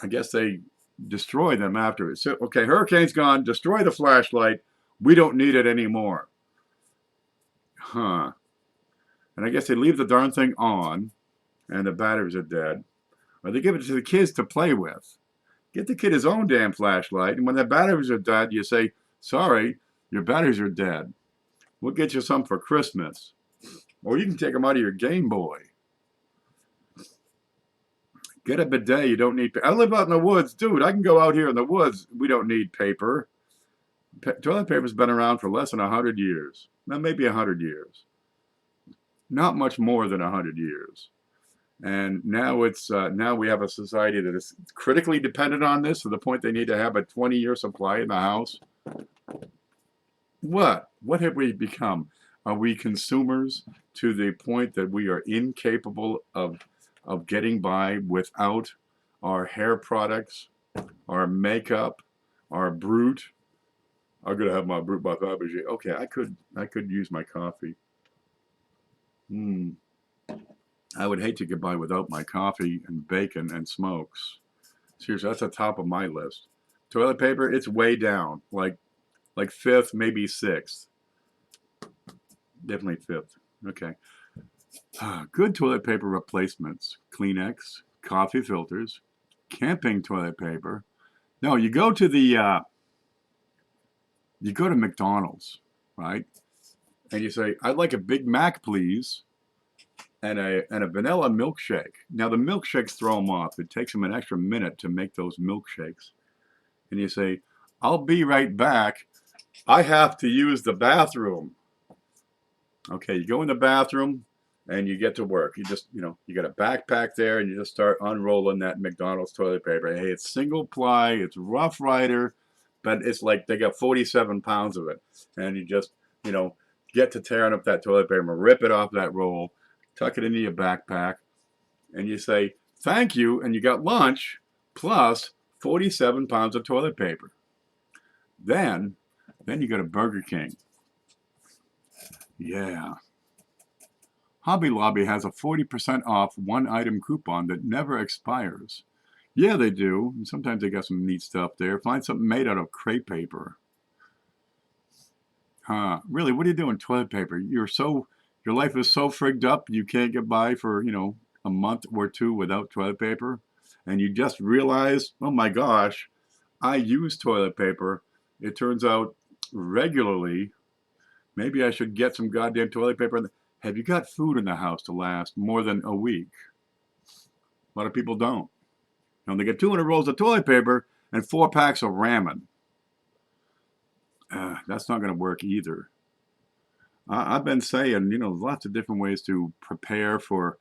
I guess they destroy them after. So, okay, hurricane's gone, destroy the flashlight. We don't need it anymore. And I guess they leave the darn thing on and the batteries are dead. Or they give it to the kids to play with. Get the kid his own damn flashlight, and when the batteries are dead, you say, sorry, your batteries are dead. We'll get you some for Christmas. Or you can take them out of your Game Boy. Get a bidet, you don't need paper. I live out in the woods. Dude, I can go out here in the woods. We don't need paper. Toilet paper's been around for less than 100 years. Now, maybe 100 years. Not much more than 100 years. And now now we have a society that is critically dependent on this to the point they need to have a 20-year supply in the house. What have we become? Are we consumers to the point that we are incapable of getting by without our hair products, our makeup, our Brute? I'm gonna have my Brute by Fabergé. Okay, I could use my coffee. I would hate to get by without my coffee and bacon and smokes. Seriously, that's the top of my list. Toilet paper, it's way down, like fifth, maybe sixth. Definitely fifth. Okay. Good toilet paper replacements: Kleenex, coffee filters, camping toilet paper. No, you go to McDonald's, right? And you say, I'd like a Big Mac, please. And a vanilla milkshake. Now the milkshakes throw them off. It takes them an extra minute to make those milkshakes. And you say, I'll be right back. I have to use the bathroom. Okay, you go in the bathroom and you get to work. You just, you got a backpack there and you just start unrolling that McDonald's toilet paper. Hey, it's single ply, it's Rough Rider, but it's like they got 47 pounds of it. And you just, get to tearing up that toilet paper, rip it off that roll, tuck it into your backpack, and you say, thank you, and you got lunch plus 47 pounds of toilet paper. Then you go to Burger King. Yeah. Hobby Lobby has a 40% off one item coupon that never expires. Yeah, they do. And sometimes they got some neat stuff there. Find something made out of crepe paper. Huh. Really, what are you doing? Toilet paper. Your life is so frigged up you can't get by for, a month or two without toilet paper. And you just realize, oh my gosh, I use toilet paper. It turns out regularly. Maybe I should get some goddamn toilet paper. Have you got food in the house to last more than a week? A lot of people don't. They get 200 rolls of toilet paper and 4 packs of ramen. That's not going to work either. I've been saying, lots of different ways to prepare for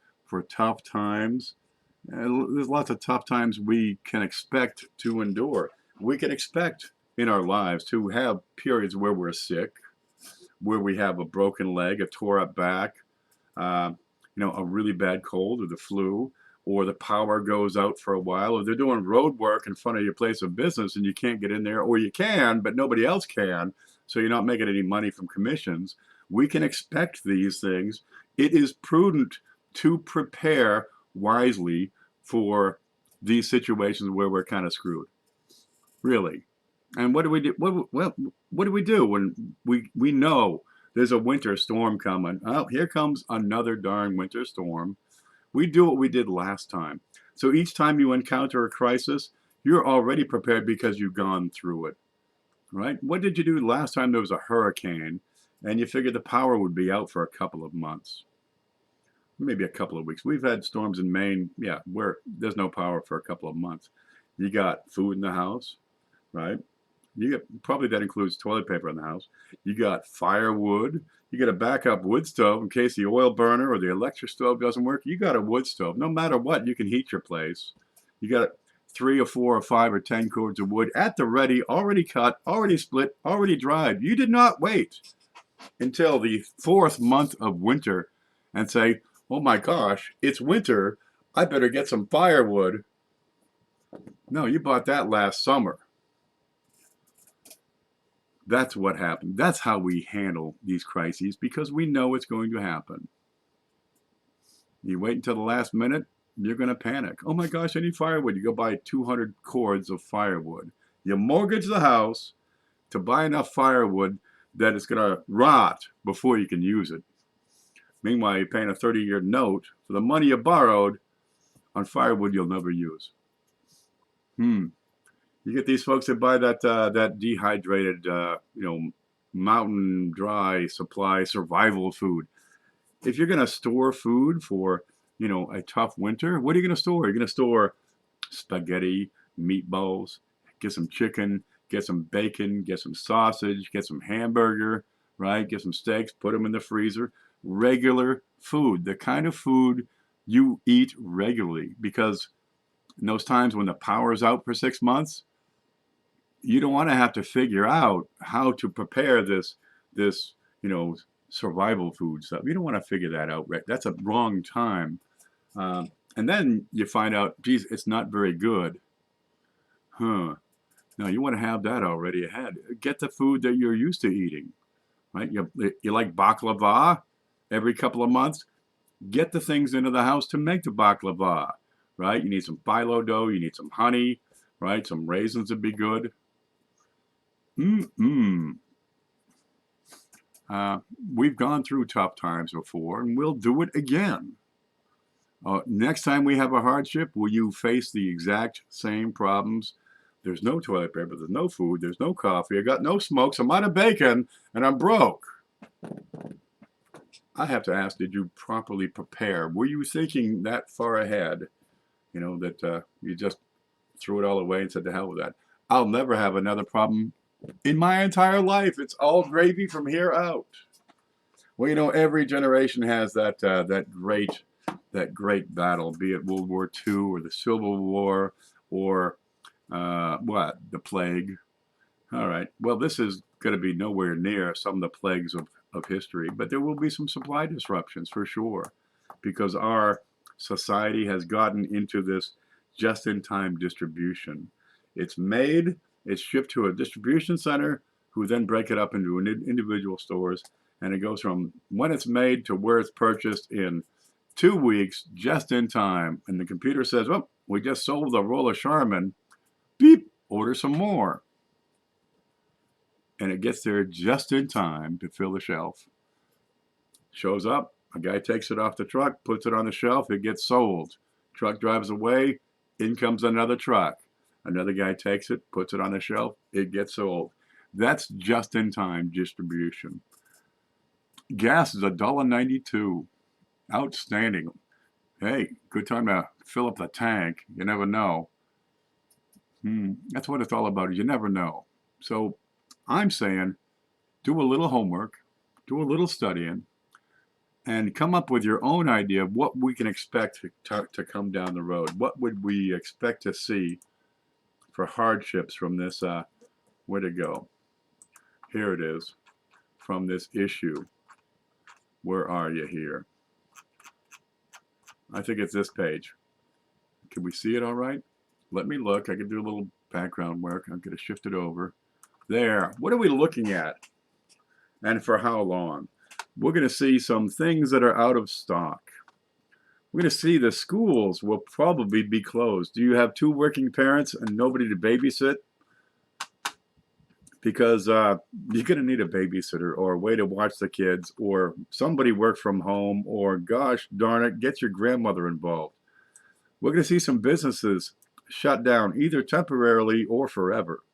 tough times. There's lots of tough times we can expect to endure. We can expect in our lives to have periods where we're sick, where we have a broken leg, a tore up back, uh, a really bad cold or the flu, or the power goes out for a while, or they're doing road work in front of your place of business and you can't get in there, or you can, but nobody else can, so you're not making any money from commissions. We can expect these things. It is prudent to prepare wisely for these situations where we're kind of screwed. Really. And what do we do? What do we do when we know there's a winter storm coming? Oh, here comes another darn winter storm. We do what we did last time. So each time you encounter a crisis, you're already prepared because you've gone through it, right? What did you do last time there was a hurricane and you figured the power would be out for a couple of months? Maybe a couple of weeks. We've had storms in Maine, yeah, where there's no power for a couple of months. You got food in the house, right? Probably that includes toilet paper in the house. You got firewood. You got a backup wood stove in case the oil burner or the electric stove doesn't work. You got a wood stove. No matter what, you can heat your place. You got 3 or 4 or 5 or 10 cords of wood at the ready, already cut, already split, already dried. You did not wait until the 4th month of winter and say, oh my gosh, it's winter. I better get some firewood. No, you bought that last summer. That's what happened. That's how we handle these crises because we know it's going to happen. You wait until the last minute, you're going to panic. Oh my gosh, I need firewood. You go buy 200 cords of firewood. You mortgage the house to buy enough firewood that it's going to rot before you can use it. Meanwhile, you're paying a 30-year note for the money you borrowed on firewood you'll never use. You get these folks that buy that dehydrated, mountain dry supply survival food. If you're going to store food for, a tough winter, what are you going to store? You're going to store spaghetti, meatballs, get some chicken, get some bacon, get some sausage, get some hamburger, right? Get some steaks, put them in the freezer. Regular food, the kind of food you eat regularly, because in those times when the power's out for 6 months, you don't want to have to figure out how to prepare this, survival food stuff. You don't want to figure that out. Right? That's a wrong time. And then you find out, geez, it's not very good. No, you want to have that already ahead. Get the food that you're used to eating, right? You like baklava every couple of months. Get the things into the house to make the baklava, right? You need some phyllo dough. You need some honey, right? Some raisins would be good. We've gone through tough times before, and we'll do it again. Next time we have a hardship, will you face the exact same problems? There's no toilet paper, there's no food, there's no coffee, I got no smokes, I'm out of bacon, and I'm broke. I have to ask, did you properly prepare? Were you thinking that far ahead? That you just threw it all away and said, to hell with that. I'll never have another problem in my entire life. It's all gravy from here out. Well, every generation has that great battle, be it World War II or the Civil War or the plague. All right. Well, this is going to be nowhere near some of the plagues of history, but there will be some supply disruptions for sure, because our society has gotten into this just-in-time distribution. It's made, it's shipped to a distribution center, who then break it up into individual stores, And it goes from when it's made to where it's purchased in 2 weeks, just in time. And the computer says, "Oh, we just sold a roll of Charmin. Beep, order some more." And it gets there just in time to fill the shelf. Shows up, a guy takes it off the truck, puts it on the shelf, it gets sold. Truck drives away, in comes another truck. Another guy takes it, puts it on the shelf, it gets sold. That's just in time distribution. Gas is $1.92. Outstanding. Hey, good time to fill up the tank. You never know. That's what it's all about. You never know. So I'm saying do a little homework, do a little studying, and come up with your own idea of what we can expect to come down the road. What would we expect to see for hardships from this? Where'd it go? Here it is. From this issue. Where are you here? I think it's this page. Can we see it all right? Let me look. I can do a little background work. I'm going to shift it over. There. What are we looking at? And for how long? We're going to see some things that are out of stock. We're going to see the schools will probably be closed. Do you have 2 working parents and nobody to babysit? Because you're going to need a babysitter or a way to watch the kids, or somebody work from home, or gosh darn it, get your grandmother involved. We're going to see some businesses shut down, either temporarily or forever.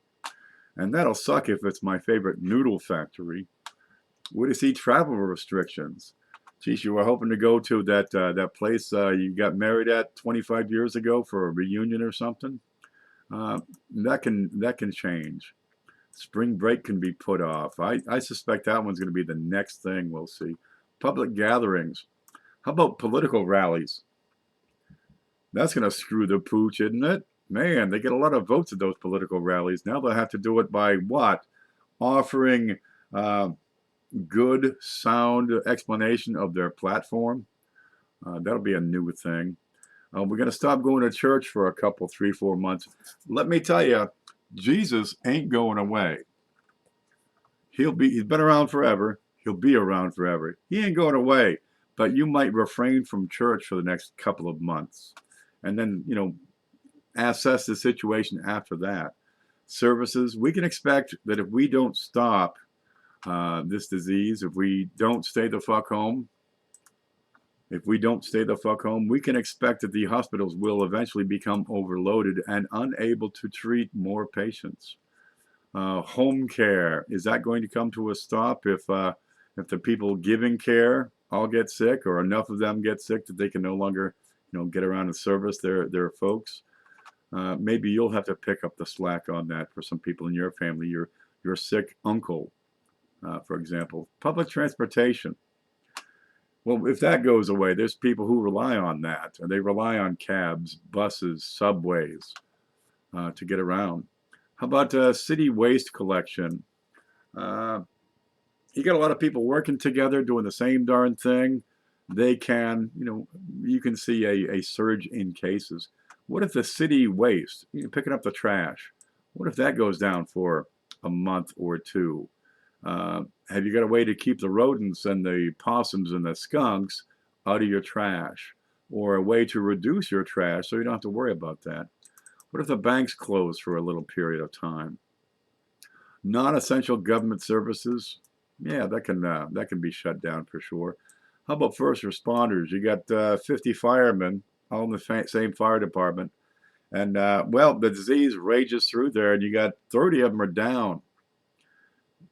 And that'll suck if it's my favorite noodle factory. We're going to see travel restrictions. Geez, you were hoping to go to that place you got married at 25 years ago for a reunion or something. That can change. Spring break can be put off. I suspect that one's going to be the next thing we'll see. Public gatherings. How about political rallies? That's going to screw the pooch, isn't it? Man, they get a lot of votes at those political rallies. Now they'll have to do it by what? Offering good, sound explanation of their platform. That'll be a new thing. We're going to stop going to church for a couple, 3, 4 months. Let me tell you, Jesus ain't going away. He's been around forever. He'll be around forever. He ain't going away. But you might refrain from church for the next couple of months. And then, assess the situation after that. Services, we can expect that if we don't stop this disease, if we don't stay the fuck home, we can expect that the hospitals will eventually become overloaded and unable to treat more patients. Home care, is that going to come to a stop if the people giving care all get sick, or enough of them get sick that they can no longer, get around and service their folks? Maybe you'll have to pick up the slack on that for some people in your family. Your sick uncle, for example. Public transportation. Well, if that goes away, there's people who rely on that. And they rely on cabs, buses, subways to get around. How about city waste collection? You got a lot of people working together doing the same darn thing. They can, you can see a surge in cases. What if the city waste, picking up the trash, what if that goes down for a month or 2? Have you got a way to keep the rodents and the possums and the skunks out of your trash? Or a way to reduce your trash so you don't have to worry about that? What if the banks close for a little period of time? Non-essential government services, yeah, that can be shut down for sure. How about first responders? You got 50 firemen, all in the same fire department. And, the disease rages through there, and you got 30 of them are down.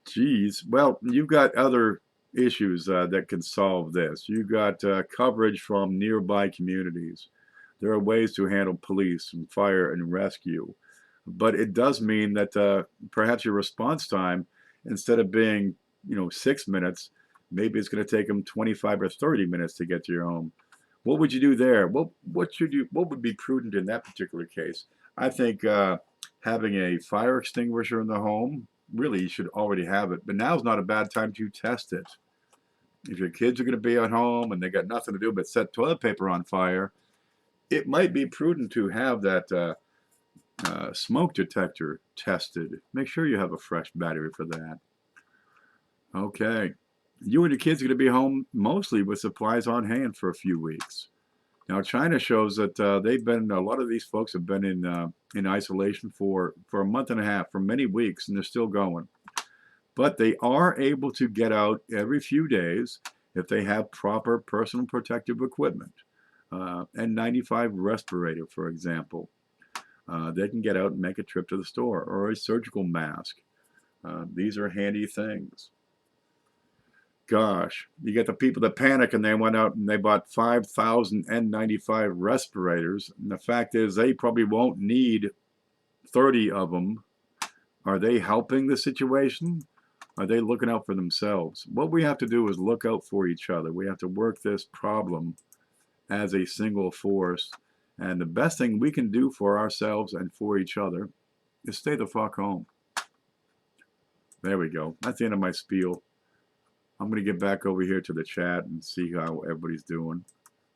Geez. Well, you've got other issues that can solve this. You've got coverage from nearby communities. There are ways to handle police and fire and rescue. But it does mean that perhaps your response time, instead of being, 6 minutes, maybe it's going to take them 25 or 30 minutes to get to your home. What would you do there? What would be prudent in that particular case? I think having a fire extinguisher in the home, really you should already have it. But now's not a bad time to test it. If your kids are going to be at home and they got nothing to do but set toilet paper on fire, it might be prudent to have that smoke detector tested. Make sure you have a fresh battery for that. Okay. You and the kids are going to be home mostly with supplies on hand for a few weeks. Now, China shows that they've been, a lot of these folks have been in isolation for a month and a half, for many weeks, and they're still going. But they are able to get out every few days if they have proper personal protective equipment. N95 respirator, for example. They can get out and make a trip to the store, or a surgical mask. These are handy things. Gosh, you get the people that panic and they went out and they bought 5,000 N95 respirators. And the fact is, they probably won't need 30 of them. Are they helping the situation? Are they looking out for themselves? What we have to do is look out for each other. We have to work this problem as a single force. And the best thing we can do for ourselves and for each other is stay the fuck home. There we go. That's the end of my spiel. I'm going to get back over here to the chat and see how everybody's doing.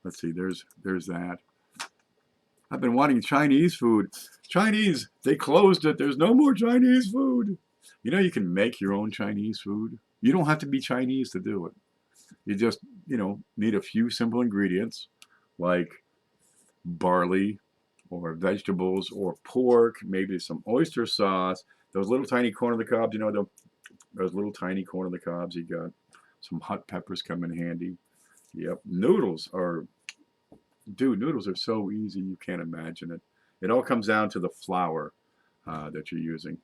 Let's see, there's that. I've been wanting Chinese food. Chinese, they closed it. There's no more Chinese food. You know, you can make your own Chinese food. You don't have to be Chinese to do it. You just, need a few simple ingredients like barley or vegetables or pork, maybe some oyster sauce. Those little tiny corn on the cobs, those little tiny corn on the cobs you got. Some hot peppers come in handy. Yep. Noodles are so easy you can't imagine it. It all comes down to the flour that you're using.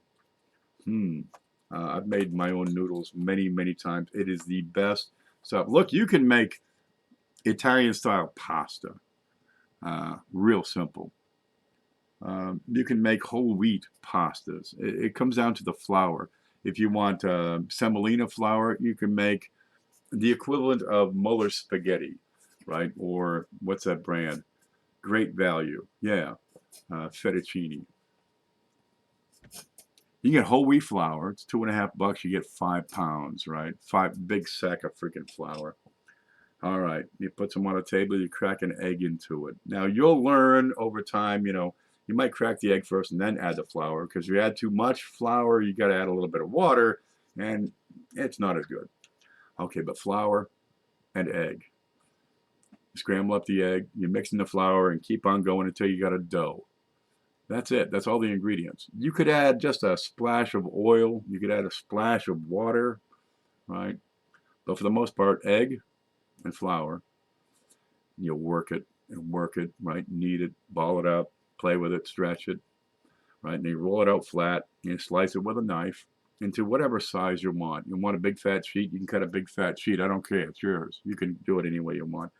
I've made my own noodles many, many times. It is the best stuff. Look, you can make Italian-style pasta. Real simple. You can make whole wheat pastas. It comes down to the flour. If you want semolina flour, you can make the equivalent of Muller spaghetti, right? Or what's that brand? Great Value. Yeah. Fettuccine. You get whole wheat flour. It's $2.50. You get 5 pounds, right? 5 big sack of freaking flour. All right. You put some on a table. You crack an egg into it. Now you'll learn over time. You might crack the egg first and then add the flour, because if you add too much flour, you got to add a little bit of water, and it's not as good. Okay, but flour and egg. Scramble up the egg. You mix in the flour and keep on going until you got a dough. That's it. That's all the ingredients. You could add just a splash of oil. You could add a splash of water, right? But for the most part, egg and flour. You'll work it and work it, right? Knead it, ball it up, play with it, stretch it, right? And you roll it out flat. You slice it with a knife into whatever size you want. You want a big fat sheet, you can cut a big fat sheet. I don't care. It's yours. You can do it any way you want.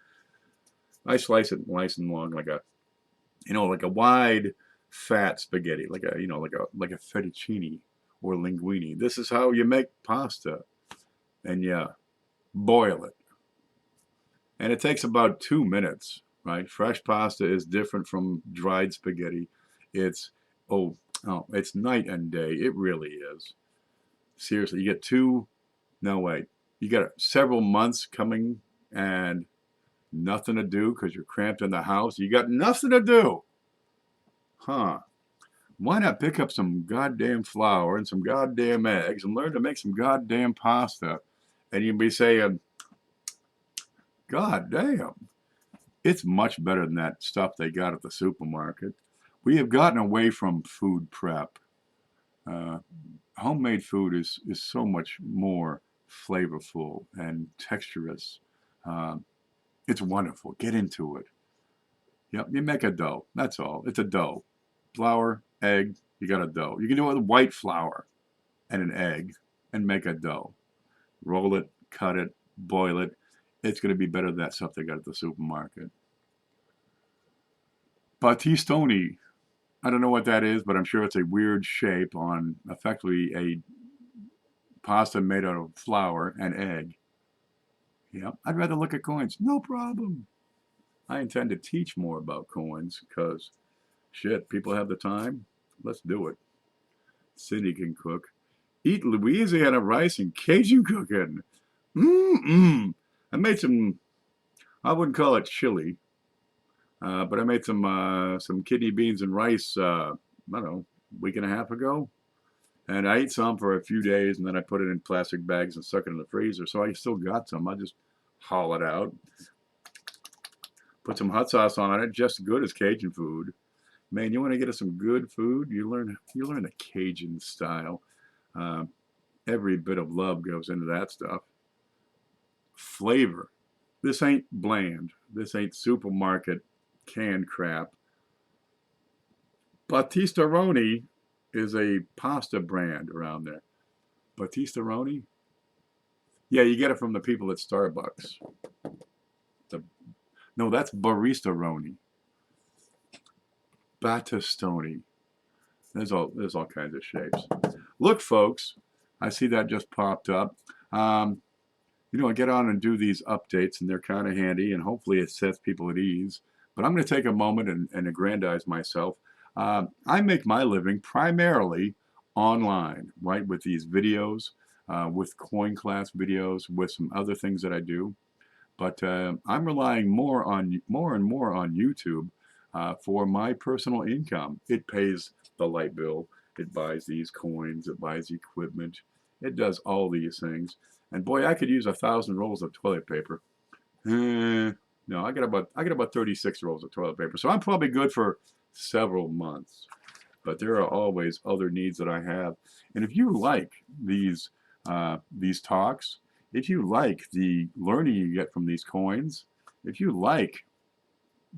I slice it nice and long, like a wide fat spaghetti, like a fettuccine or linguine. This is how you make pasta, and you boil it. And it takes about 2 minutes, right? Fresh pasta is different from dried spaghetti. It's it's night and day. It really is. Seriously, you get you got several months coming and nothing to do because you're cramped in the house. You got nothing to do. Why not pick up some goddamn flour and some goddamn eggs and learn to make some goddamn pasta? And you'll be saying, God damn, it's much better than that stuff they got at the supermarket. We have gotten away from food prep. Homemade food is so much more flavorful and texturous. It's wonderful. Get into it. Yep, you make a dough. That's all. It's a dough. Flour, egg, you got a dough. You can do it with white flour and an egg and make a dough. Roll it, cut it, boil it. It's going to be better than that stuff they got at the supermarket. Battistoni. I don't know what that is, but I'm sure it's a weird shape on effectively a pasta made out of flour and egg. Yep, I'd rather look at coins. No problem. I intend to teach more about coins because, shit, people have the time. Let's do it. Cindy can cook. Eat Louisiana rice and Cajun cooking. I made some, I wouldn't call it chili, but I made some kidney beans and rice, I don't know, a week and a half ago. And I ate some for a few days, and then I put it in plastic bags and stuck it in the freezer. So I still got some. I just haul it out, put some hot sauce on it, just as good as Cajun food. Man, you want to get us some good food? You learn the Cajun style. Um, every bit of love goes into that stuff. Flavor. This ain't bland. This ain't supermarket canned crap. Battistaroni is a pasta brand around there. Battistaroni? Yeah, you get it from the people at Starbucks. No, that's Baristaroni. Battistoni. There's all kinds of shapes. Look, folks, I see that just popped up. I get on and do these updates, and they're kind of handy, and hopefully it sets people at ease. But I'm going to take a moment and aggrandize myself. I make my living primarily online, right, with these videos, with coin class videos, with some other things that I do. But I'm relying more and more on YouTube for my personal income. It pays the light bill. It buys these coins. It buys equipment. It does all these things. And boy, I could use 1,000 rolls of toilet paper. No, I got about 36 rolls of toilet paper. So I'm probably good for several months. But there are always other needs that I have. And if you like these talks, if you like the learning you get from these coins, if you like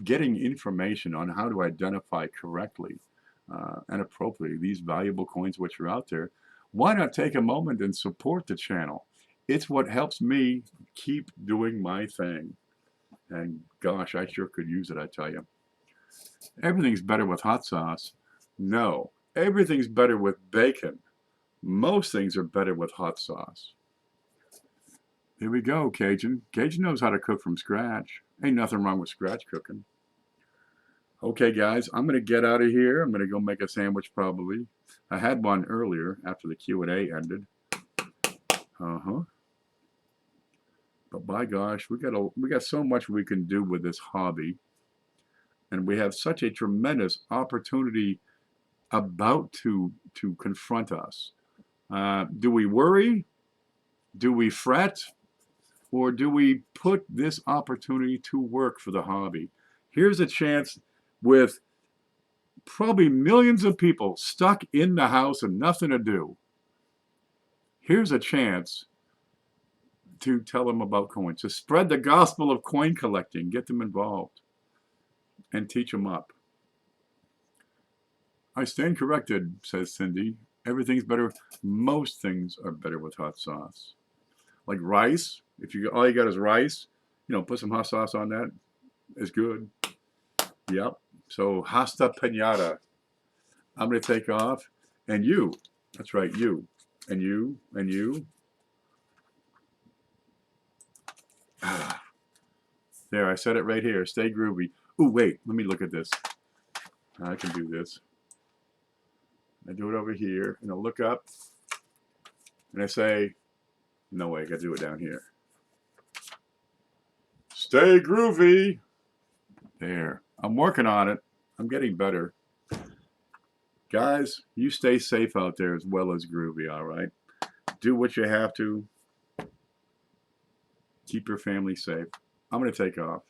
getting information on how to identify correctly and appropriately these valuable coins which are out there, why not take a moment and support the channel? It's what helps me keep doing my thing. And gosh, I sure could use it, I tell you. Everything's better with hot sauce. No, everything's better with bacon. Most things are better with hot sauce. Here we go, Cajun. Cajun knows how to cook from scratch. Ain't nothing wrong with scratch cooking. Okay, guys, I'm going to get out of here. I'm going to go make a sandwich probably. I had one earlier after the Q&A ended. But by gosh, we got so much we can do with this hobby. And we have such a tremendous opportunity about to confront us. Do we worry? Do we fret? Or do we put this opportunity to work for the hobby? Here's a chance with probably millions of people stuck in the house and nothing to do. Here's a chance to tell them about coins, to spread the gospel of coin collecting, get them involved, and teach them up. I stand corrected, says Cindy. Everything's better. Most things are better with hot sauce. Like rice, if all you got is rice, put some hot sauce on that. It's good. Yep. So hasta pinata. I'm going to take off. And you, that's right, you, and you, and you. There, I said it right here. Stay groovy. Ooh, wait, let me look at this. I can do this. I do it over here, and I look up, and I say, no way, I got to do it down here. Stay groovy. There. I'm working on it. I'm getting better. Guys, you stay safe out there as well as groovy, all right? Do what you have to. Keep your family safe. I'm going to take off.